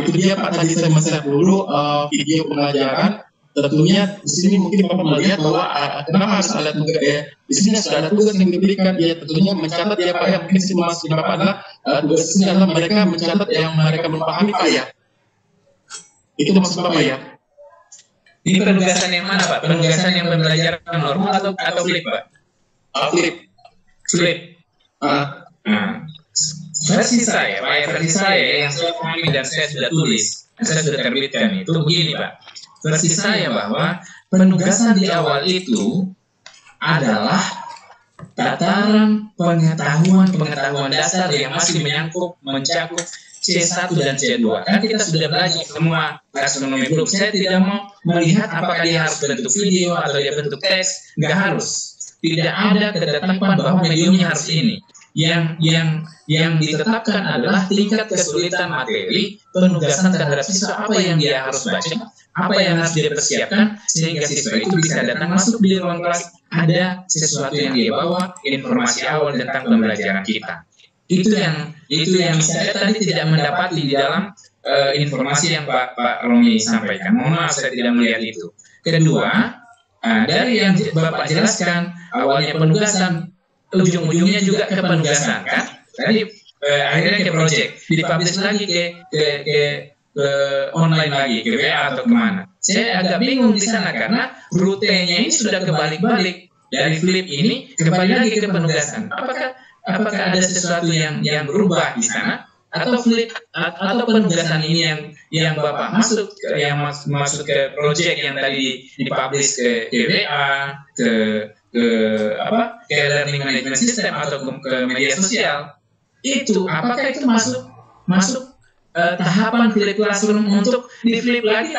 itu dia Pak tadi saya men-share dulu video pembelajaran. Tentunya di sini mungkin Bapak melihat bahwa kenapa harus ada tugas ya. Di sini sudah ada tugas yang diberikan ya, tentunya mencatat ya Pak ya. Mungkin di sini maksud Bapak adalah tugas ini adalah mereka mencatat yang mereka memahami Pak ya. Itu maksud Bapak ya. Ini penugasan yang mana Pak? Penugasan yang pembelajaran normal atau flip Pak? Flip. Versi saya, Pak, versi saya yang saya pahami dan saya sudah tulis, saya sudah terbitkan itu begini Pak. Versi saya bahwa penugasan di awal itu adalah tataran pengetahuan dasar yang masih mencakup C1 dan C2. Kan kita sudah belajar semua taksonomi belum. Saya tidak mau melihat apakah dia harus bentuk video atau dia bentuk teks, nggak harus. Tidak ada ketetapan bahwa mediumnya harus ini. Yang ditetapkan adalah tingkat kesulitan materi penugasan terhadap siswa, apa yang dia harus baca, apa yang harus dia persiapkan sehingga siswa itu bisa datang masuk di ruang kelas ada sesuatu yang dia bawa, informasi awal tentang pembelajaran kita. Itu yang saya tadi tidak mendapati di dalam informasi yang Pak Romi sampaikan. Mohon maaf saya tidak melihat itu. Kedua, dari yang Bapak jelaskan awalnya penugasan, ujung-ujungnya juga ke penugasan kan? Tadi akhirnya ke project, dipublish lagi ke online lagi, ke WA atau kemana. Saya agak bingung di sana karena rutenya ini sudah kebalik-balik. Dari flip ini kembali lagi ke penugasan. Apakah ada sesuatu yang berubah di sana? Atau flip atau penugasan ini yang Bapak masuk ke project yang tadi dipublish ke WA, ke learning management system atau ke media sosial, itu apakah itu masuk tahapan flip classroom untuk di flip lagi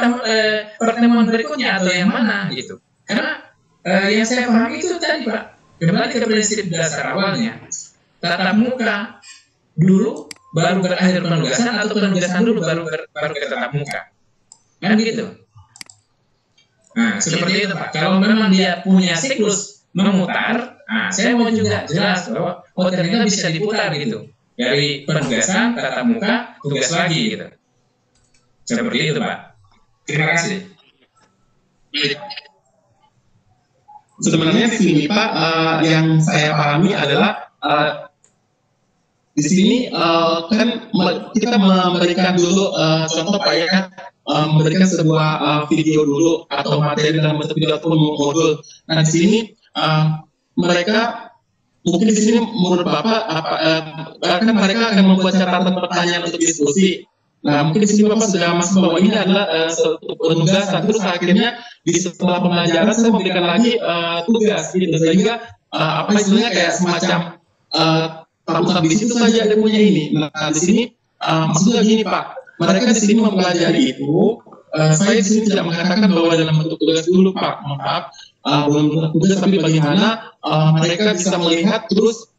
pertemuan berikutnya atau yang mana gitu? Karena yang saya pahami itu tadi Pak, kembali ke prinsip dasar awalnya, tatap muka dulu baru berakhir penugasan atau penugasan dulu baru ke tatap muka, kan gitu. Nah seperti itu Pak. Kalau memang dia punya siklus memutar, saya mau juga jelas bahwa ternyata bisa diputar gitu dari penugasan, tatap muka, tugas lagi gitu. Seperti itu Pak. Terima kasih. Sebenarnya di sini Pak yang saya pahami adalah di sini kan kita memberikan dulu contoh Pak ya, memberikan sebuah video dulu atau materi dalam bentuk video atau modul. Nah di sini mereka mungkin di sini menurut Bapak kan mereka akan membuat catatan pertanyaan untuk diskusi. Nah mungkin di sini Bapak sudah masuk bahwa ini adalah satu penugasan, terus akhirnya di setelah pembelajaran saya memberikan lagi tugas gitu, sehingga apa istilahnya kayak semacam tahap di situ saja ada punya ini. Nah, di sini maksudnya gini Pak, mereka di sini mempelajari itu. Saya di sini tidak mengatakan bahwa dalam bentuk tugas dulu Pak, maaf, belum bentuk tugas, tapi bagaimana mereka bisa melihat terus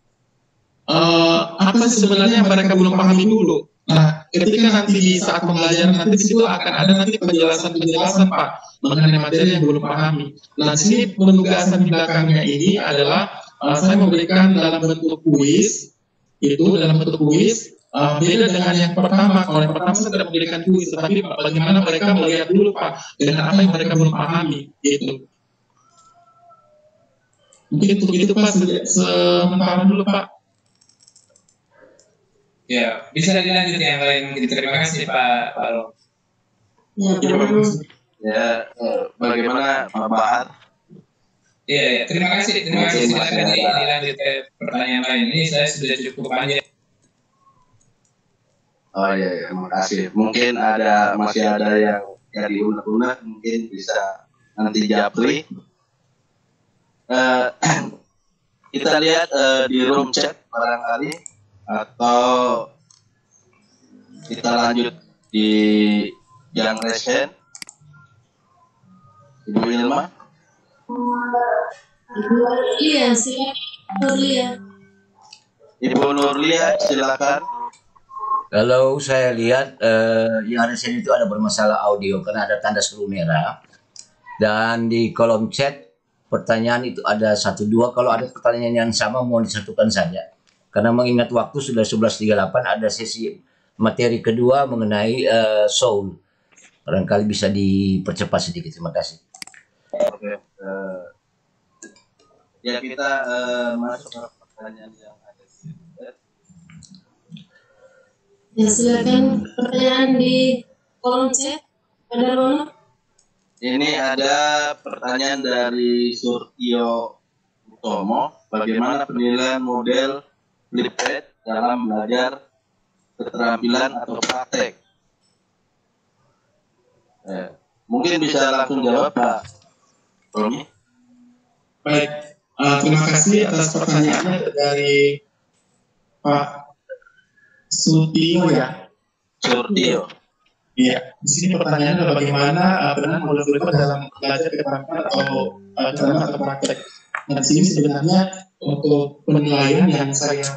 apa sih sebenarnya yang mereka belum pahami dulu. Nah, ketika nanti di saat pembelajaran nanti di situ akan ada nanti penjelasan Pak mengenai materi yang belum pahami. Nah, di sini penugasan di belakangnya ini adalah saya memberikan dalam bentuk kuis, itu dalam bentuk kuis. Beda dengan yang pertama. Kalau yang pertama saya tidak memberikan kuis, tetapi bagaimana mereka melihat dulu Pak dengan apa yang mereka belum pahami, gitu. Mungkin untuk itu Pak sementara dulu Pak. Ya, bisa dilanjut yang lain mungkin. Terima kasih Pak Rom. Ya, bagaimana Pak Bahar? Iya, terima kasih. Silakan dilanjut ke pertanyaan lain. Ini saya sudah cukup panjang. Oh iya, terima kasih. Mungkin masih ada yang diunak-unak, mungkin bisa nanti Japri. Kita lihat di room chat barangkali, atau kita lanjut di yang resen. Ibu Ilma. Iya, silakan Nurlia. Ibu Nurlia, silakan. Kalau saya lihat yang resen itu ada bermasalah audio karena ada tanda seru merah. Dan di kolom chat pertanyaan itu ada 1, 2. Kalau ada pertanyaan yang sama mohon disatukan saja. Karena mengingat waktu sudah 11.38, ada sesi materi kedua mengenai soul. Barangkali bisa dipercepat sedikit. Terima kasih. Oke. Ya kita masuk ke pertanyaan yang ada di chat. Ya, silakan pertanyaan di kolom chat. Ada Rono? Ini ada pertanyaan dari Surtio Utomo. Bagaimana penilaian model Flipchart dalam belajar keterampilan atau praktek? Mungkin bisa langsung jawab Pak Romi. Baik, terima kasih atas pertanyaannya dari Pak Surtio ya. Surtio. Iya, di sini pertanyaannya adalah bagaimana penilaian model Flipchart dalam belajar keterampilan atau praktek. Nah, di sini sebenarnya untuk penilaian yang saya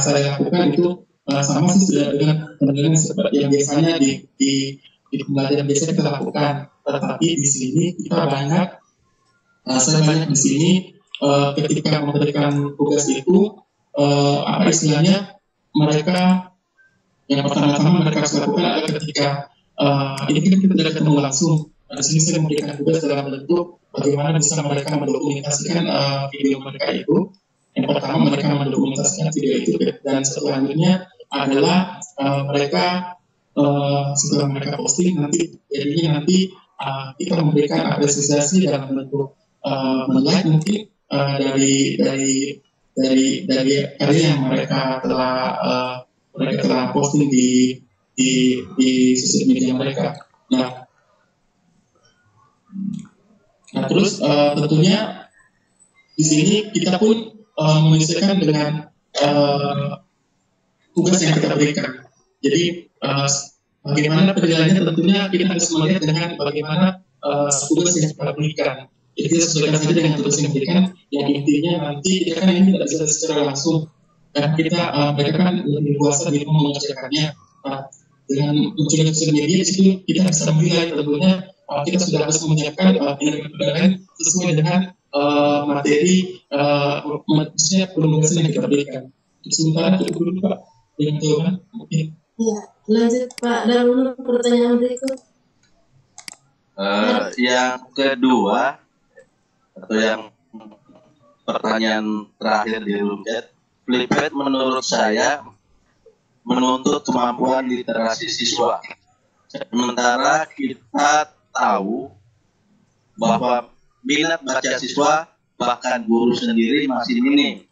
lakukan itu sama sih sudah dengan penilaian seperti yang biasanya di pembelajaran biasa kita lakukan. Tetapi di sini kita saya banyak di sini ketika memberikan tugas itu apa istilahnya, mereka yang pertama-tama mereka harus lakukan adalah ketika ini kan kita tidak ketemu langsung. Di sini saya memberikan tugas dalam bentuk bagaimana bisa mereka mendokumentasikan video mereka itu. Yang pertama mereka mendokumentasikan video itu, dan selanjutnya adalah mereka setelah mereka posting nanti kita memberikan apresiasi dalam bentuk like mungkin dari karya yang mereka telah posting di sosial media mereka. Nah terus tentunya di sini kita pun menyesuaikan dengan tugas yang kita berikan. Jadi bagaimana penilaiannya tentunya kita harus melihat dengan bagaimana tugas yang kita berikan. Jadi kita sesuaikan saja dengan tugas yang diberikan. Yang intinya nanti kita kan ini tidak bisa secara langsung, karena mereka kan lebih luasa di mengerjakannya. Dengan munculnya sosial media di situ kita bisa menilai tentunya kita sudah harus menyiapkan penilaian sesuai dengan materi maksudnya penugasan yang kita berikan. Sementara cukup dulu Pak dengan jawaban mungkin. Ya, lanjut Pak Darwono, pertanyaan berikut. Yang kedua atau yang pertanyaan terakhir di room chat, Flipchart menurut saya menuntut kemampuan literasi siswa. Sementara kita tahu bahwa minat baca siswa bahkan guru sendiri masih minim.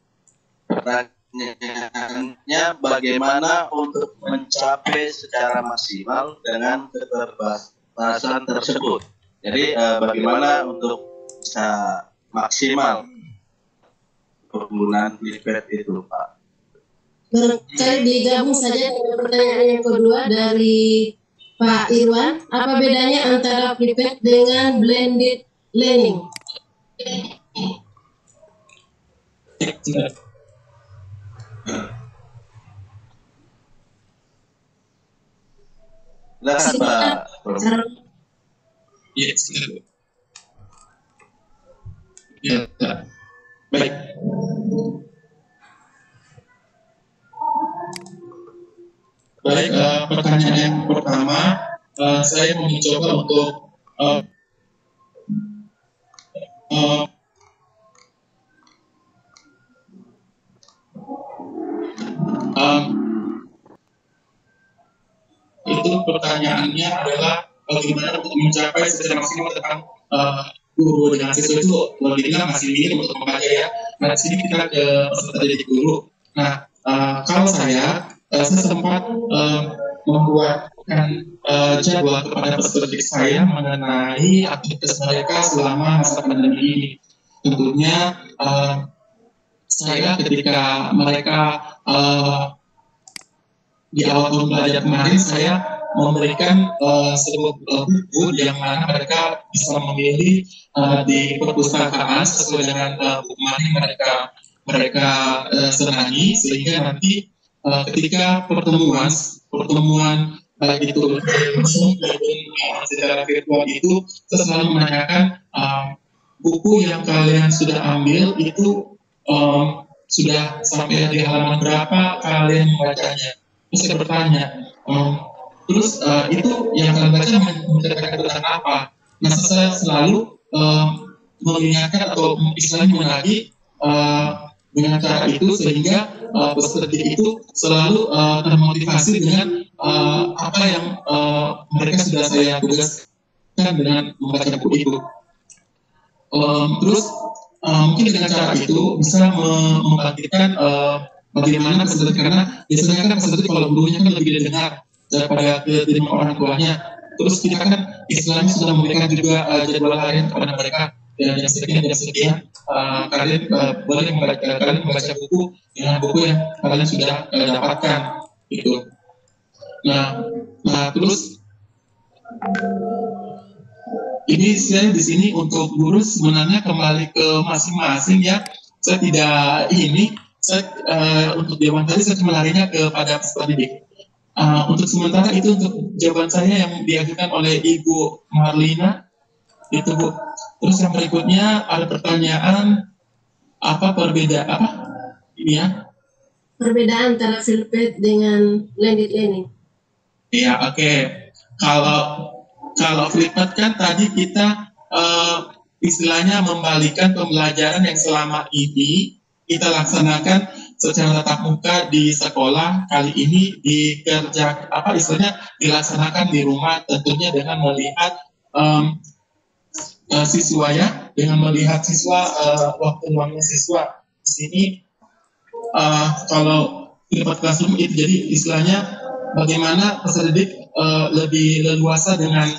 Pertanyaannya bagaimana untuk mencapai secara maksimal dengan keterbatasan tersebut. Jadi bagaimana untuk bisa maksimal penggunaan Flipad itu, Pak? Barangkali digabung saja dengan pertanyaan yang kedua dari Pak Irwan. Apa bedanya antara Flipad dengan blended learning? Silakan Pak. Ya, silakan. Ya, baik. Baik, pertanyaan yang pertama, saya mau mencoba untuk itu pertanyaannya adalah bagaimana untuk mencapai secara maksimal tentang guru dengan siswa itu boleh dibilang masih minim untuk membaca ya. Nah, di sini kita ke peserta didik guru. Nah, kalau saya sempat membuatkan jadwal kepada peserta didik saya mengenai aktivitas mereka selama masa pandemi ini. Tentunya saya ketika mereka di awal tahun belajar kemarin saya memberikan sebuah buku yang mana mereka bisa memilih di perpustakaan sesuai dengan buku mana yang mereka senangi, sehingga nanti ketika pertemuan baik itu langsung maupun secara virtual itu saya selalu menanyakan buku yang kalian sudah ambil itu sudah sampai di halaman berapa kalian membacanya. Terus saya bertanya, terus itu yang kalian baca menceritakan tentang apa? Nah, saya selalu mengingatkan atau istilahnya menagih dengan cara itu sehingga peserta didik itu selalu termotivasi dengan apa yang mereka sudah saya tugaskan dengan membaca buku itu. Terus mungkin dengan cara itu bisa membangkitkan bagaimana peserta, karena biasanya kan peserta kalau gurunya kan lebih didengar daripada keterima orang tuanya. Terus kita kan istilahnya sudah memberikan juga jadwal harian kepada mereka dan yang sekian kalian boleh membaca buku dengan buku yang kalian sudah dapatkan gitu. Nah terus ini saya di sini untuk guru sebenarnya kembali ke masing-masing ya. Saya tidak untuk jawaban tadi saya melarinya kepada peserta didik. Untuk sementara itu untuk jawaban saya yang diajukan oleh Ibu Marlina itu Bu. Terus yang berikutnya ada pertanyaan perbedaan antara Flipad dengan blended learning. Iya, oke. Kalau Flipad kan tadi kita istilahnya membalikan pembelajaran yang selama ini kita laksanakan secara tatap muka di sekolah, kali ini dilaksanakan di rumah, tentunya dengan melihat siswa ya, dengan melihat siswa waktu luangnya siswa. Di sini kalau Flipad Classroom itu jadi istilahnya bagaimana peserta didik lebih leluasa dengan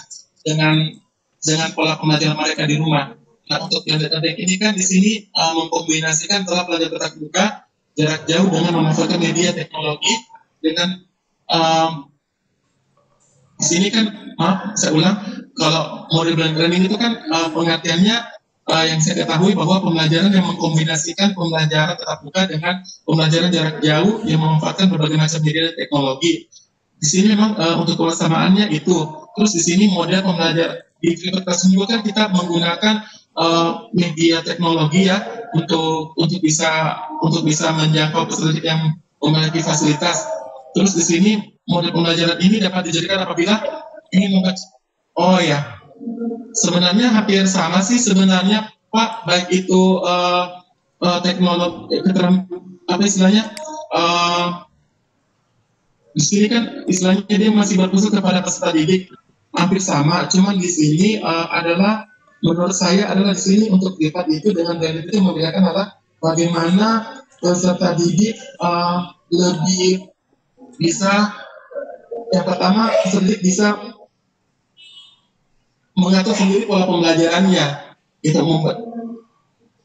pola pembelajaran mereka di rumah. Nah, untuk yang database ini kan di sini mengkombinasikan telah belajar tatap muka jarak jauh dengan memanfaatkan media teknologi dengan di sini kan saya ulang, kalau model blended learning itu kan pengertiannya yang saya ketahui bahwa pembelajaran yang mengkombinasikan pembelajaran tatap muka dengan pembelajaran jarak jauh yang memanfaatkan berbagai macam media teknologi. Di sini memang untuk pelaksanaannya itu. Terus di sini model pembelajaran di Flipad Classroom juga kan kita menggunakan media teknologi ya untuk bisa menjangkau peserta yang memiliki fasilitas. Terus di sini model pembelajaran ini dapat dijadikan apabila ingin membaca. Oh ya, sebenarnya hampir sama sih sebenarnya Pak, baik itu teknologi di sini kan istilahnya dia masih berpusat kepada peserta didik, hampir sama. Cuman di sini adalah menurut saya adalah di sini untuk Flipad itu dengan blended itu membedakan adalah bagaimana peserta didik lebih bisa, yang pertama peserta didik bisa mengatur sendiri pola pembelajarannya. Itu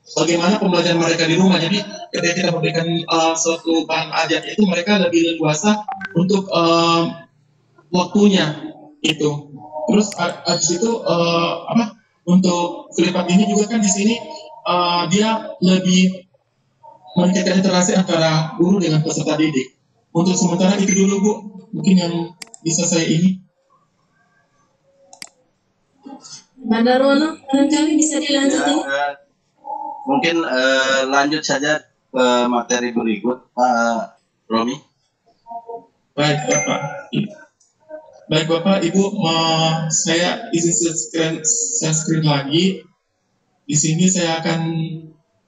bagaimana pembelajaran mereka di rumah. Jadi ketika kita memberikan suatu bahan ajar itu mereka lebih leluasa untuk waktunya itu. Terus habis itu untuk Flipart ini juga kan di sini dia lebih meningkatkan interaksi antara guru dengan peserta didik. Untuk sementara itu dulu Bu, mungkin yang bisa saya ini. Pak Darwono, barangkali bisa dilanjutin. Ya, mungkin lanjut saja ke materi berikut, Pak Romi. Baik Bapak. Baik Bapak, Ibu, saya izin share screen lagi. Di sini saya akan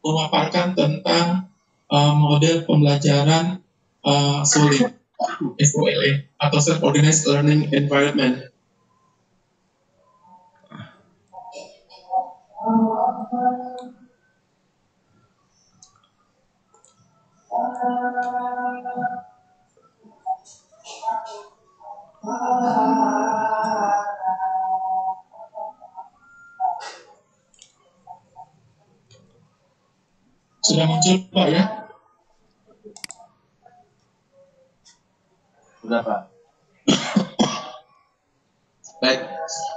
memaparkan tentang model pembelajaran SOLE, SOLE atau Self-Organized Learning Environment. Sudah muncul Pak ya? Sudah Pak. Baik,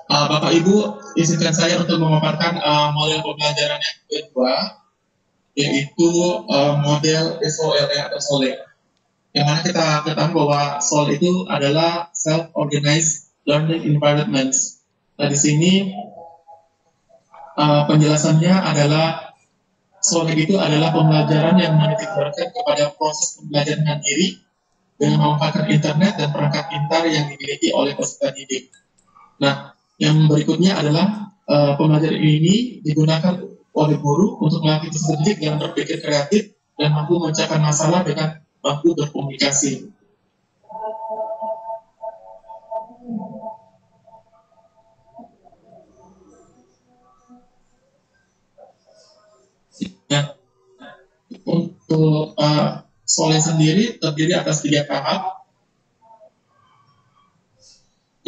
Bapak Ibu, izinkan saya untuk memaparkan model pembelajaran yang kedua, yaitu model SOLE atau SOLE. Yang mana kita ketahui bahwa SOLE itu adalah Self-Organized Learning Environments. Nah, di sini penjelasannya adalah SOLE itu adalah pembelajaran yang menitikberatkan kepada proses pembelajaran mandiri dengan memanfaatkan internet dan perangkat pintar yang dimiliki oleh peserta didik. Nah, yang berikutnya adalah pembelajaran ini digunakan oleh guru untuk melatih peserta didik dalam berpikir kreatif dan mampu memecahkan masalah dengan mampu berkomunikasi. Nah, untuk SOLE sendiri terdiri atas 3 tahap.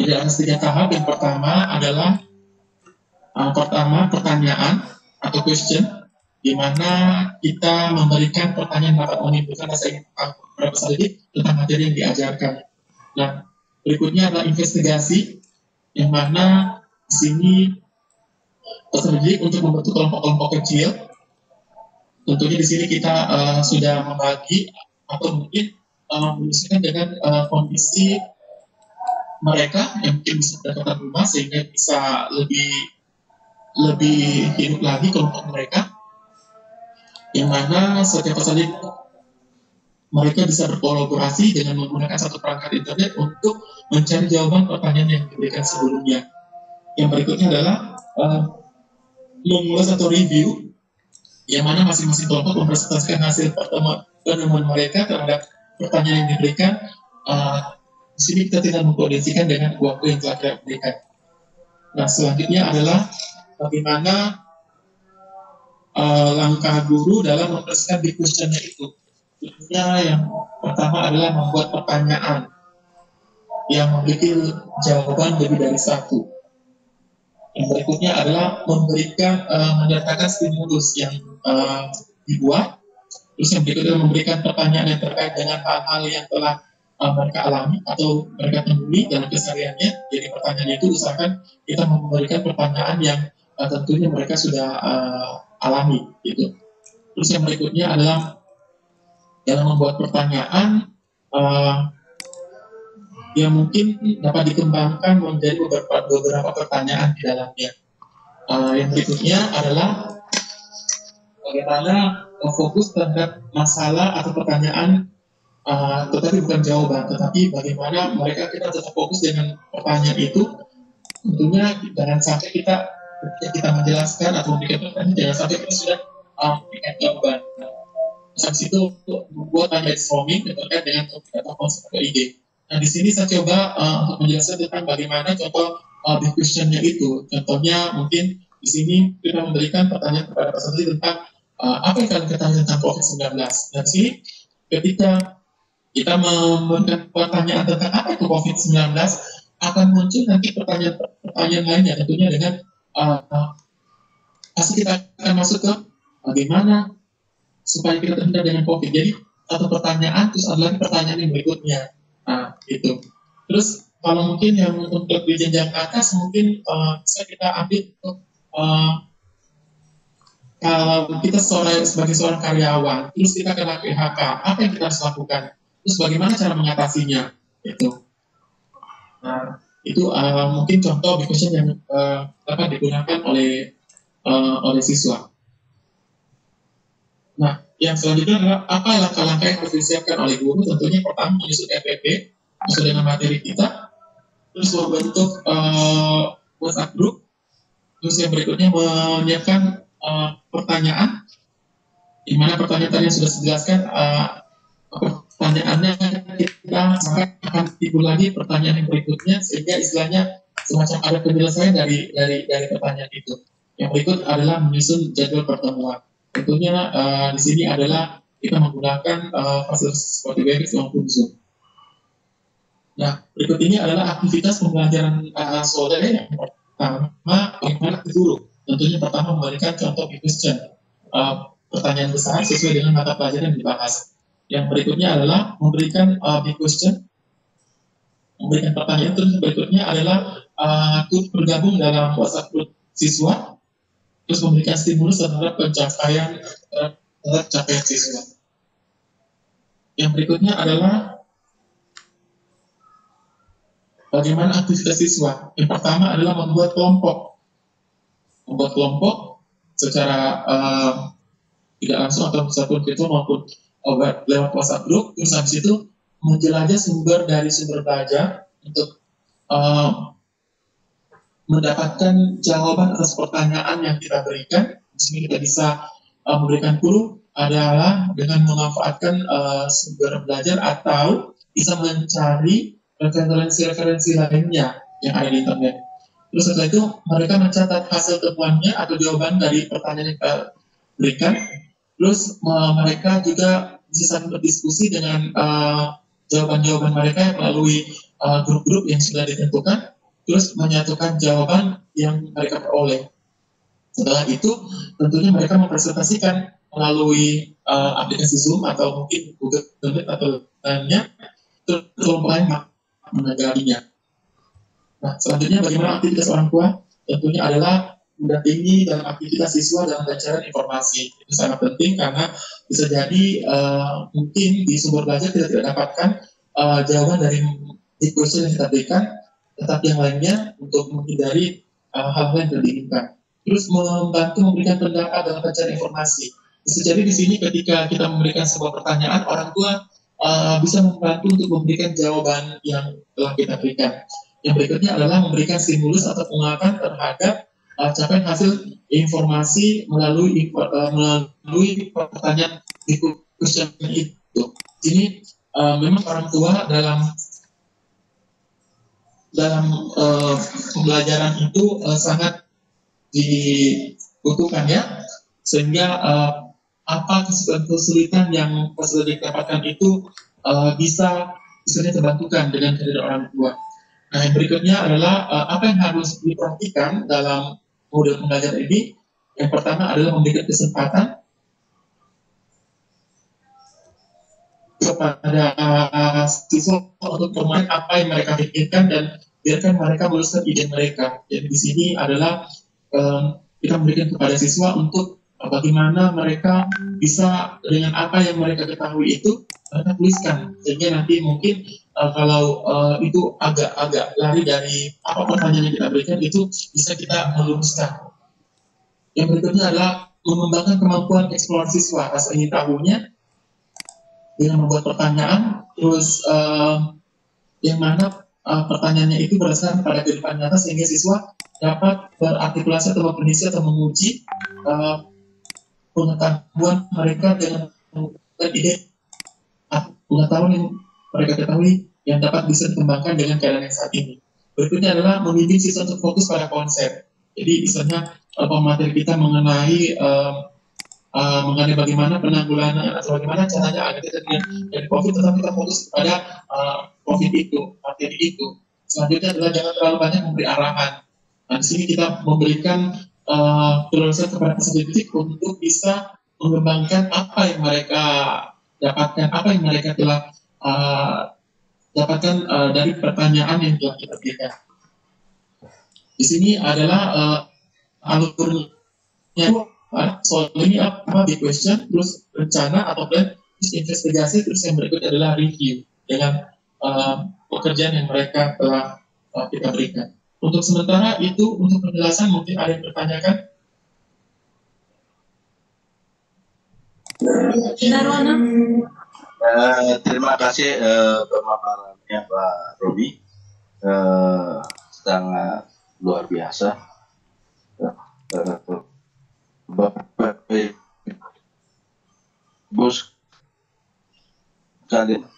Jadi ada 3 tahap. Yang pertama adalah pertanyaan atau question, di mana kita memberikan pertanyaan dapat menimbulkan rasa ingin tahu kepada peserta didik tentang materi yang diajarkan. Nah, berikutnya adalah investigasi, yang mana di sini peserta didik untuk membentuk kelompok-kelompok kecil. Tentunya di sini kita sudah membagi atau mungkin menyesuaikan dengan kondisi mereka yang mungkin bisa mendapatkan rumah sehingga bisa lebih hidup lagi kelompok mereka, yang mana setiap peserta mereka bisa berkolaborasi dengan menggunakan satu perangkat internet untuk mencari jawaban pertanyaan yang diberikan sebelumnya. Yang berikutnya adalah memulai satu review, yang mana masing-masing kelompok mempresentasikan hasil penemuan mereka terhadap pertanyaan yang diberikan. Di sini kita tidak mengkondisikan dengan waktu yang telah kita berikan. Nah, selanjutnya adalah bagaimana langkah guru dalam mempresentasikan di questionnya itu. Tentunya yang pertama adalah membuat pertanyaan yang memiliki jawaban lebih dari satu. Yang berikutnya adalah memberikan menyertakan stimulus yang dibuat. Terus yang berikutnya memberikan pertanyaan yang terkait dengan hal-hal yang telah mereka alami atau mereka temui dalam kesehariannya. Jadi pertanyaan itu usahakan kita memberikan pertanyaan yang tentunya mereka sudah alami gitu. Terus yang berikutnya adalah dalam membuat pertanyaan yang mungkin dapat dikembangkan menjadi beberapa pertanyaan di dalamnya. Yang berikutnya adalah bagaimana fokus terhadap masalah atau pertanyaan, tetapi bukan jawaban, tetapi bagaimana mereka kita tetap fokus dengan pertanyaan itu. Tentunya jangan sampai kita menjelaskan atau memberikan pertanyaan, jangan sampai kita sudah memberikan jawaban. Habis itu membuat brainstorming terkait dengan topik atau konsep atau ide. Nah, di sini saya coba untuk menjelaskan tentang bagaimana contoh big question-nya itu. Contohnya mungkin di sini kita memberikan pertanyaan kepada peserta tentang apa yang kalian ketahui tentang COVID-19. Dan di sini ketika kita memberikan pertanyaan tentang apa itu COVID-19, akan muncul nanti pertanyaan lainnya, tentunya dengan pasti kita akan masuk ke bagaimana supaya kita terhindar dengan COVID. Jadi satu pertanyaan, terus ada lagi pertanyaan yang berikutnya. Nah, itu. Terus kalau mungkin yang untuk di jenjang atas mungkin bisa kita ambil untuk kalau kita sebagai seorang karyawan, terus kita kena PHK, apa yang kita harus lakukan? Terus bagaimana cara mengatasinya? Itu. Nah, itu mungkin contoh question yang dapat digunakan oleh siswa. Nah, yang selanjutnya adalah apa langkah-langkah yang harus disiapkan oleh guru? Tentunya pertama menyusun FPP sesuai dengan materi kita, terus membentuk WhatsApp group, terus yang berikutnya menyiapkan pertanyaan, di mana pertanyaan tadi yang sudah dijelaskan, pertanyaannya kita akan timbul lagi pertanyaan yang berikutnya, sehingga istilahnya semacam ada penyelesaian dari pertanyaan itu. Yang berikut adalah menyusun jadwal pertemuan. Tentunya di sini adalah kita menggunakan fasilitas seperti Webex maupun Zoom. Nah, berikut ini adalah aktivitas pembelajaran sore yang pertama, bagaimana guru. Tentunya pertama memberikan contoh question, pertanyaan besar sesuai dengan mata pelajaran yang dibahas. Yang berikutnya adalah memberikan big question, memberikan pertanyaan. Terus berikutnya adalah bergabung dalam WhatsApp group siswa, terus memberikan stimulus terhadap pencapaian siswa. Yang berikutnya adalah bagaimana aktivitas siswa. Yang pertama adalah membuat kelompok secara tidak langsung atau ataupun virtual maupun lewat WhatsApp group. Terus habis itu menjelajah sumber belajar untuk mendapatkan jawaban atas pertanyaan yang kita berikan. Di sini kita bisa memberikan clue adalah dengan memanfaatkan sumber belajar atau bisa mencari referensi lainnya yang ada di internet. Terus setelah itu mereka mencatat hasil temuannya atau jawaban dari pertanyaan yang kita berikan. Terus mereka juga bisa saling berdiskusi dengan jawaban-jawaban mereka melalui grup-grup yang sudah ditentukan. Terus menyatukan jawaban yang mereka peroleh. Setelah itu, tentunya mereka mempresentasikan melalui aplikasi Zoom atau mungkin Google Meet atau lainnya, terus kelompok lain menegarinya. Nah, selanjutnya bagaimana aktivitas orang tua? Tentunya adalah mendampingi dalam aktivitas siswa dalam pencarian informasi. Itu sangat penting karena bisa jadi mungkin di sumber belajar kita tidak dapatkan jawaban dari question yang kita berikan, tetapi yang lainnya untuk menghindari hal-hal yang tidak diinginkan. Terus membantu memberikan pendapat dalam pencarian informasi. Bisa jadi di sini ketika kita memberikan sebuah pertanyaan, orang tua bisa membantu untuk memberikan jawaban yang telah kita berikan. Yang berikutnya adalah memberikan stimulus atau penguatan terhadap capaian hasil informasi melalui pertanyaan di question itu. Ini memang orang tua dalam pembelajaran itu sangat dibutuhkan ya, sehingga apa kesulitan yang sudah didapatkan itu bisa terbantukan dengan kehadiran orang tua. Nah, yang berikutnya adalah apa yang harus diperhatikan dalam model pembelajaran ini. Yang pertama adalah memberikan kesempatan kepada siswa untuk bermain apa yang mereka pikirkan dan biarkan mereka meluluskan ide mereka. Jadi di sini adalah kita memberikan kepada siswa untuk bagaimana mereka bisa dengan apa yang mereka ketahui itu mereka tuliskan, sehingga nanti mungkin kalau itu agak lari dari apa pertanyaan yang kita berikan itu bisa kita meluruskan. Yang berikutnya adalah mengembangkan kemampuan eksplorasi siswa, rasa ingin tahunya dengan membuat pertanyaan, terus yang mana pertanyaannya itu berdasarkan pada kehidupan nyata sehingga siswa dapat berartikulasi atau berprediksi atau menguji pengetahuan mereka dengan ide pengetahuan yang mereka ketahui yang dapat bisa dikembangkan dengan keadaan yang saat ini. Berikutnya adalah membimbing siswa untuk fokus pada konsep. Jadi misalnya pemateri kita mengenai bagaimana penanggulangan atau bagaimana caranya agar kita dari COVID tetap kita fokus pada COVID itu, materi itu. Selanjutnya adalah jangan terlalu banyak memberi arahan. Nah, di sini kita memberikan prioritas kepada peserta didik untuk bisa mengembangkan apa yang mereka dapatkan, apa yang mereka telah dapatkan dari pertanyaan yang telah kita berikan. Di sini adalah alurnya, soal ini apa big question, terus rencana atau plan, terus investigasi, terus yang berikut adalah review dengan pekerjaan yang mereka telah kita berikan. Untuk sementara itu, untuk penjelasan mungkin ada yang bertanyakan. Terima kasih pemaparannya Pak Romi, sangat luar biasa. Bapak Ibu sekalian,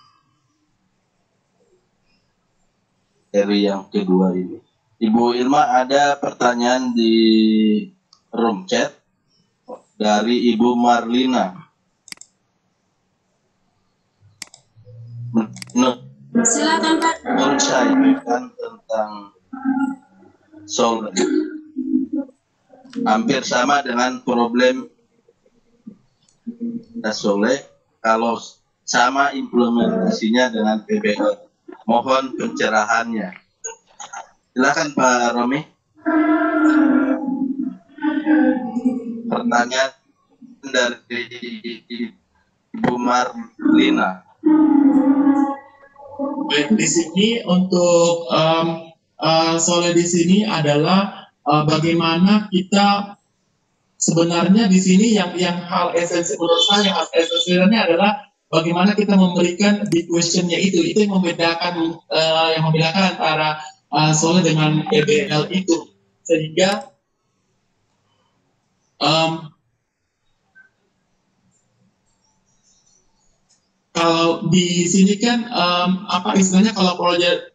dari yang kedua ini, Ibu Irma, ada pertanyaan di room chat dari Ibu Marlina. Silakan Pak. Menurut saya kan tentang Soleh hampir sama dengan problem Soleh kalau sama implementasinya dengan PBL. Mohon pencerahannya. Silakan Pak Romi. Pertanyaan dari Ibu Marlina. Baik, di sini untuk Soleh di sini adalah bagaimana kita sebenarnya di sini yang hal esensial menurut saya, hal esensialnya adalah bagaimana kita memberikan big question-nya itu yang membedakan antara Soleh dengan PBL itu, sehingga kalau di sini kan apa istilahnya, kalau proyek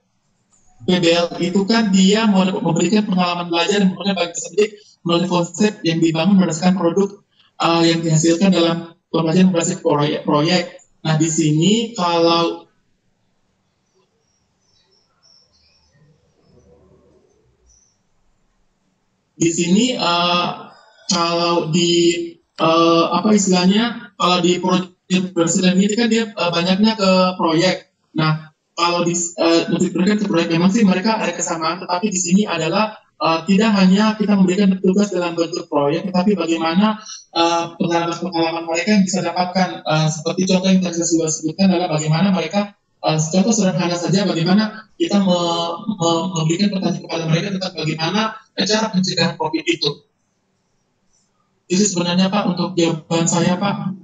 PBL itu kan dia mau memberikan pengalaman belajar dan kemudian bagi peserta didik melalui konsep yang dibangun berdasarkan produk yang dihasilkan dalam pembelajaran berbasis proyek. Nah di sini kalau kalau di apa istilahnya, kalau di proyek presiden ini kan dia banyaknya ke proyek. Nah, kalau diberikan ke proyek memang sih mereka ada kesamaan, tetapi di sini adalah tidak hanya kita memberikan tugas dalam bentuk proyek, tetapi bagaimana pengalaman-pengalaman mereka yang bisa dapatkan. Seperti contoh yang tadi saya sudah sebutkan adalah bagaimana mereka, contoh sederhana saja, bagaimana kita memberikan pertanyaan kepada mereka tentang bagaimana cara pencegahan COVID itu. Itu sebenarnya Pak untuk jawaban saya Pak.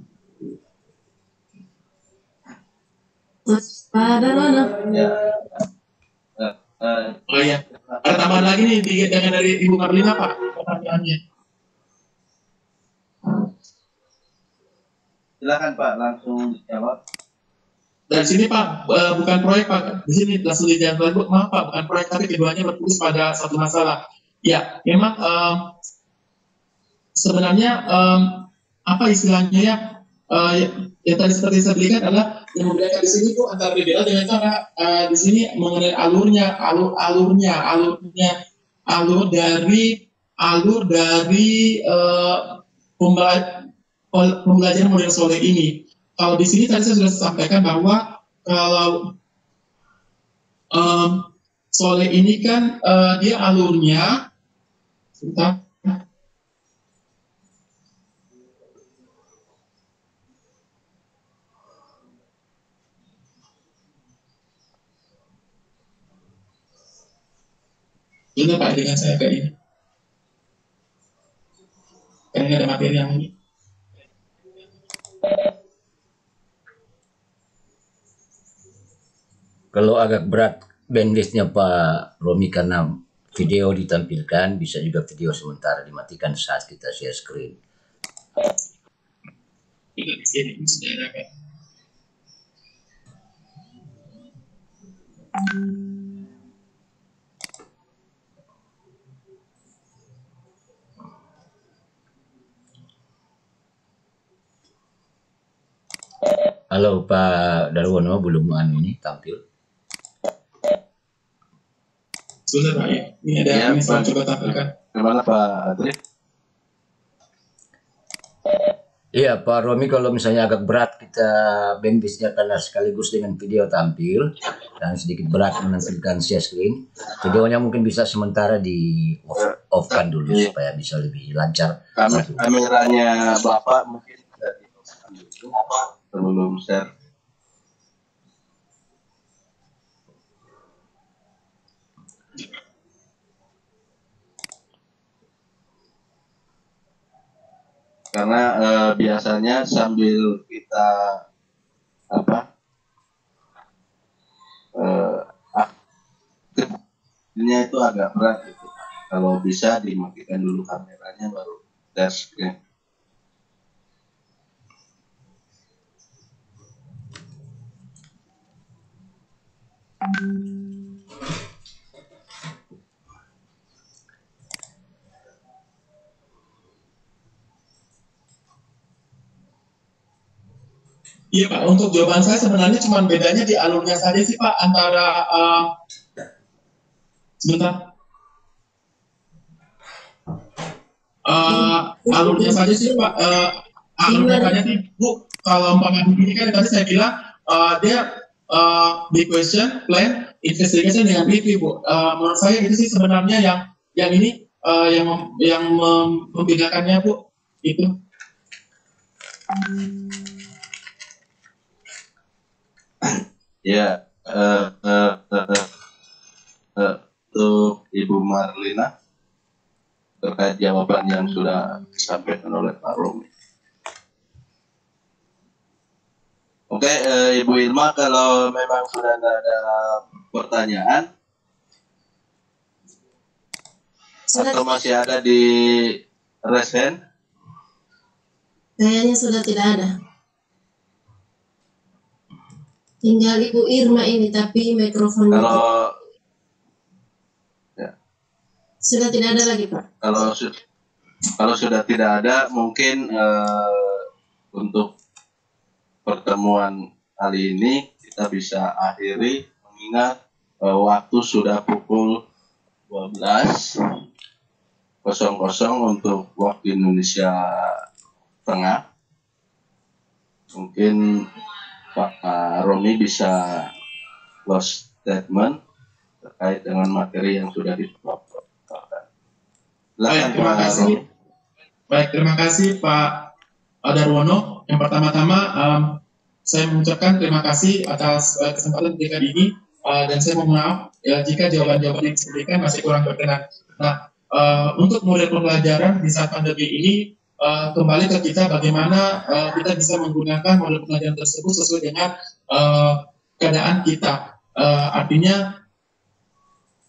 Pak Darwono. Oh iya, ada tambahan lagi nih dengan dari Ibu Marlina Pak pertanyaannya. Silakan Pak, langsung dijawab. Dari sini Pak, bukan proyek Pak, di sini langsung dijawab. Maaf Pak, bukan proyek, tapi keduanya berfokus pada satu masalah. Ya, memang sebenarnya apa istilahnya ya, yang tadi seperti saya berikan adalah yang membedakan di sini tuh antara PBL dengan cara di sini mengenai alur dari pembelajaran model Soleh ini. Kalau di sini tadi saya sudah sampaikan bahwa kalau Soleh ini kan dia alurnya, sebentar. Ini Pak, dengan saya kayak ini. Kayaknya ada materi yang ini. Kalau agak berat bandwidth-nya Pak Romi karena video ditampilkan, bisa juga video sementara dimatikan saat kita share screen. Di sini sudah ada Pak. Halo Pak Darwono, belum ini tampil. Sebentar Pak ya, ini ada Ya, yang saya Pak. coba tampilkan. Gimana Pak Adri? Iya, Pak Romi, kalau misalnya agak berat kita bandwidth-nya karena sekaligus dengan video tampil dan sedikit berat menampilkan share screen, videonya mungkin bisa sementara di off-kan dulu Iya. supaya bisa lebih lancar. Kameranya Bapak mungkin bisa di-off-kan dulu sebelum share. Karena biasanya sambil kita aktifnya itu agak berat gitu. Kalau bisa dimatikan dulu kameranya baru share screen. Iya Pak, untuk jawaban saya sebenarnya cuma bedanya di alurnya saja sih Pak, antara sebentar. Alurnya saja sih Pak, alurnya saja sih Bu. Kalau umpamanya ini kan tadi saya bilang dia big question, plan, investigation dengan review Bu. Menurut saya itu sih sebenarnya yang ini yang membedakannya Bu itu. Ya, untuk Ibu Marlina terkait jawaban yang sudah disampaikan oleh Pak Romi. Oke, Ibu Ilma, kalau memang sudah tidak ada pertanyaan atau masih ada di raise hand? Kayaknya sudah tidak ada. Tinggal Ibu Irma ini, tapi mikrofonnya Kalau ya, sudah tidak ada lagi, Pak. kalau sudah tidak ada, mungkin untuk pertemuan kali ini kita bisa akhiri, mengingat waktu sudah pukul 12.00 untuk waktu Indonesia Tengah. Mungkin Pak Romi bisa close statement terkait dengan materi yang sudah disampaikan. Baik, terima kasih. Baik, terima kasih Pak Darwono. Yang pertama-tama saya mengucapkan terima kasih atas kesempatan diberikan ini dan saya mohon maaf jika jawaban-jawaban yang diberikan masih kurang berkenan. Nah, untuk model pembelajaran di saat pandemi ini kembali ke kita bagaimana kita bisa menggunakan model pembelajaran tersebut sesuai dengan keadaan kita. Artinya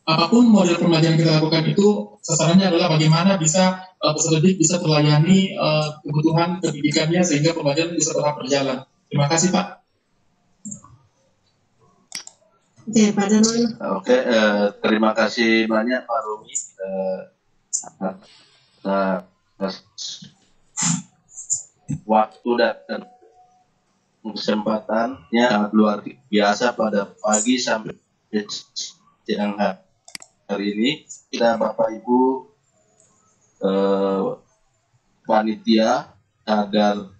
apapun model pembelajaran kita lakukan itu sasarannya adalah bagaimana bisa peserta didik bisa terlayani kebutuhan pendidikannya sehingga pembelajaran bisa tetap berjalan. Terima kasih Pak. Oke, Pak Darwono. Oke, terima kasih banyak Pak Romi atas waktu dan kesempatannya sangat luar biasa pada pagi sampai siang hari ini. Kita Bapak Ibu panitia sadar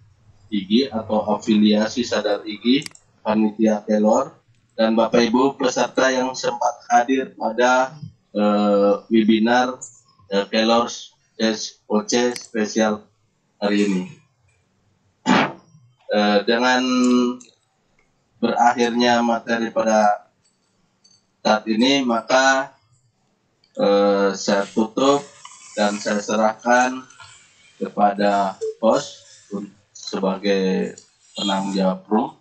IGI atau afiliasi sadar IGI, panitia Kelor, dan Bapak Ibu peserta yang sempat hadir pada webinar Kelor OC spesial hari ini. Dengan berakhirnya materi pada saat ini, maka saya tutup dan saya serahkan kepada host sebagai penanggung jawab room,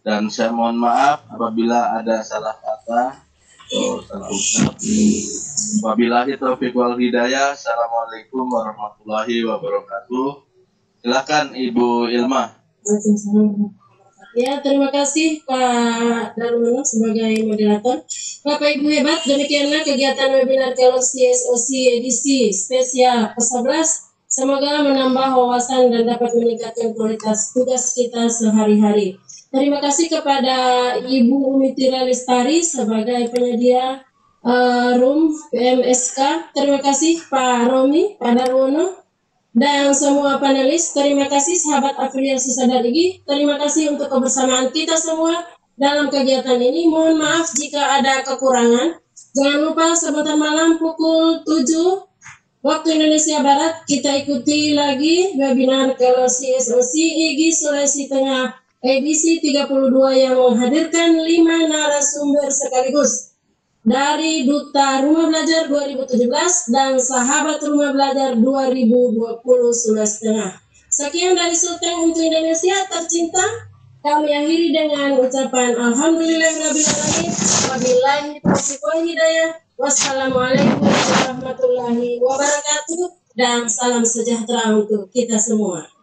dan saya mohon maaf apabila ada salah kata atau salah ucap. Wabillahi taufiq wal hidayah. Assalamualaikum warahmatullahi wabarakatuh. Silakan Ibu Ilma. Ya, terima kasih Pak Darwono sebagai moderator. Bapak Ibu hebat, demikianlah kegiatan webinar Kelor CSOC edisi spesial ke-11. Semoga menambah wawasan dan dapat meningkatkan kualitas tugas kita sehari-hari. Terima kasih kepada Ibu Umi Tira Lestari sebagai penyedia room PMSK. Terima kasih Pak Romi, Pak Darwono, dan semua panelis. Terima kasih sahabat afiliasi Sadar Igi. Terima kasih untuk kebersamaan kita semua dalam kegiatan ini. Mohon maaf jika ada kekurangan. Jangan lupa sebentar malam pukul 7 waktu Indonesia Barat kita ikuti lagi webinar Kelosi SOC Igi Sulawesi Tengah edisi 32 yang menghadirkan 5 narasumber sekaligus dari Duta Rumah Belajar 2017 dan Sahabat Rumah Belajar 2020 Sulawesi Tengah. Sekian dari Sultan untuk Indonesia tercinta. Kami akhiri dengan ucapan Alhamdulillahirrahmanirrahim. Wabillahi taufiq wal hidayah. Wassalamualaikum warahmatullahi wabarakatuh. Dan salam sejahtera untuk kita semua.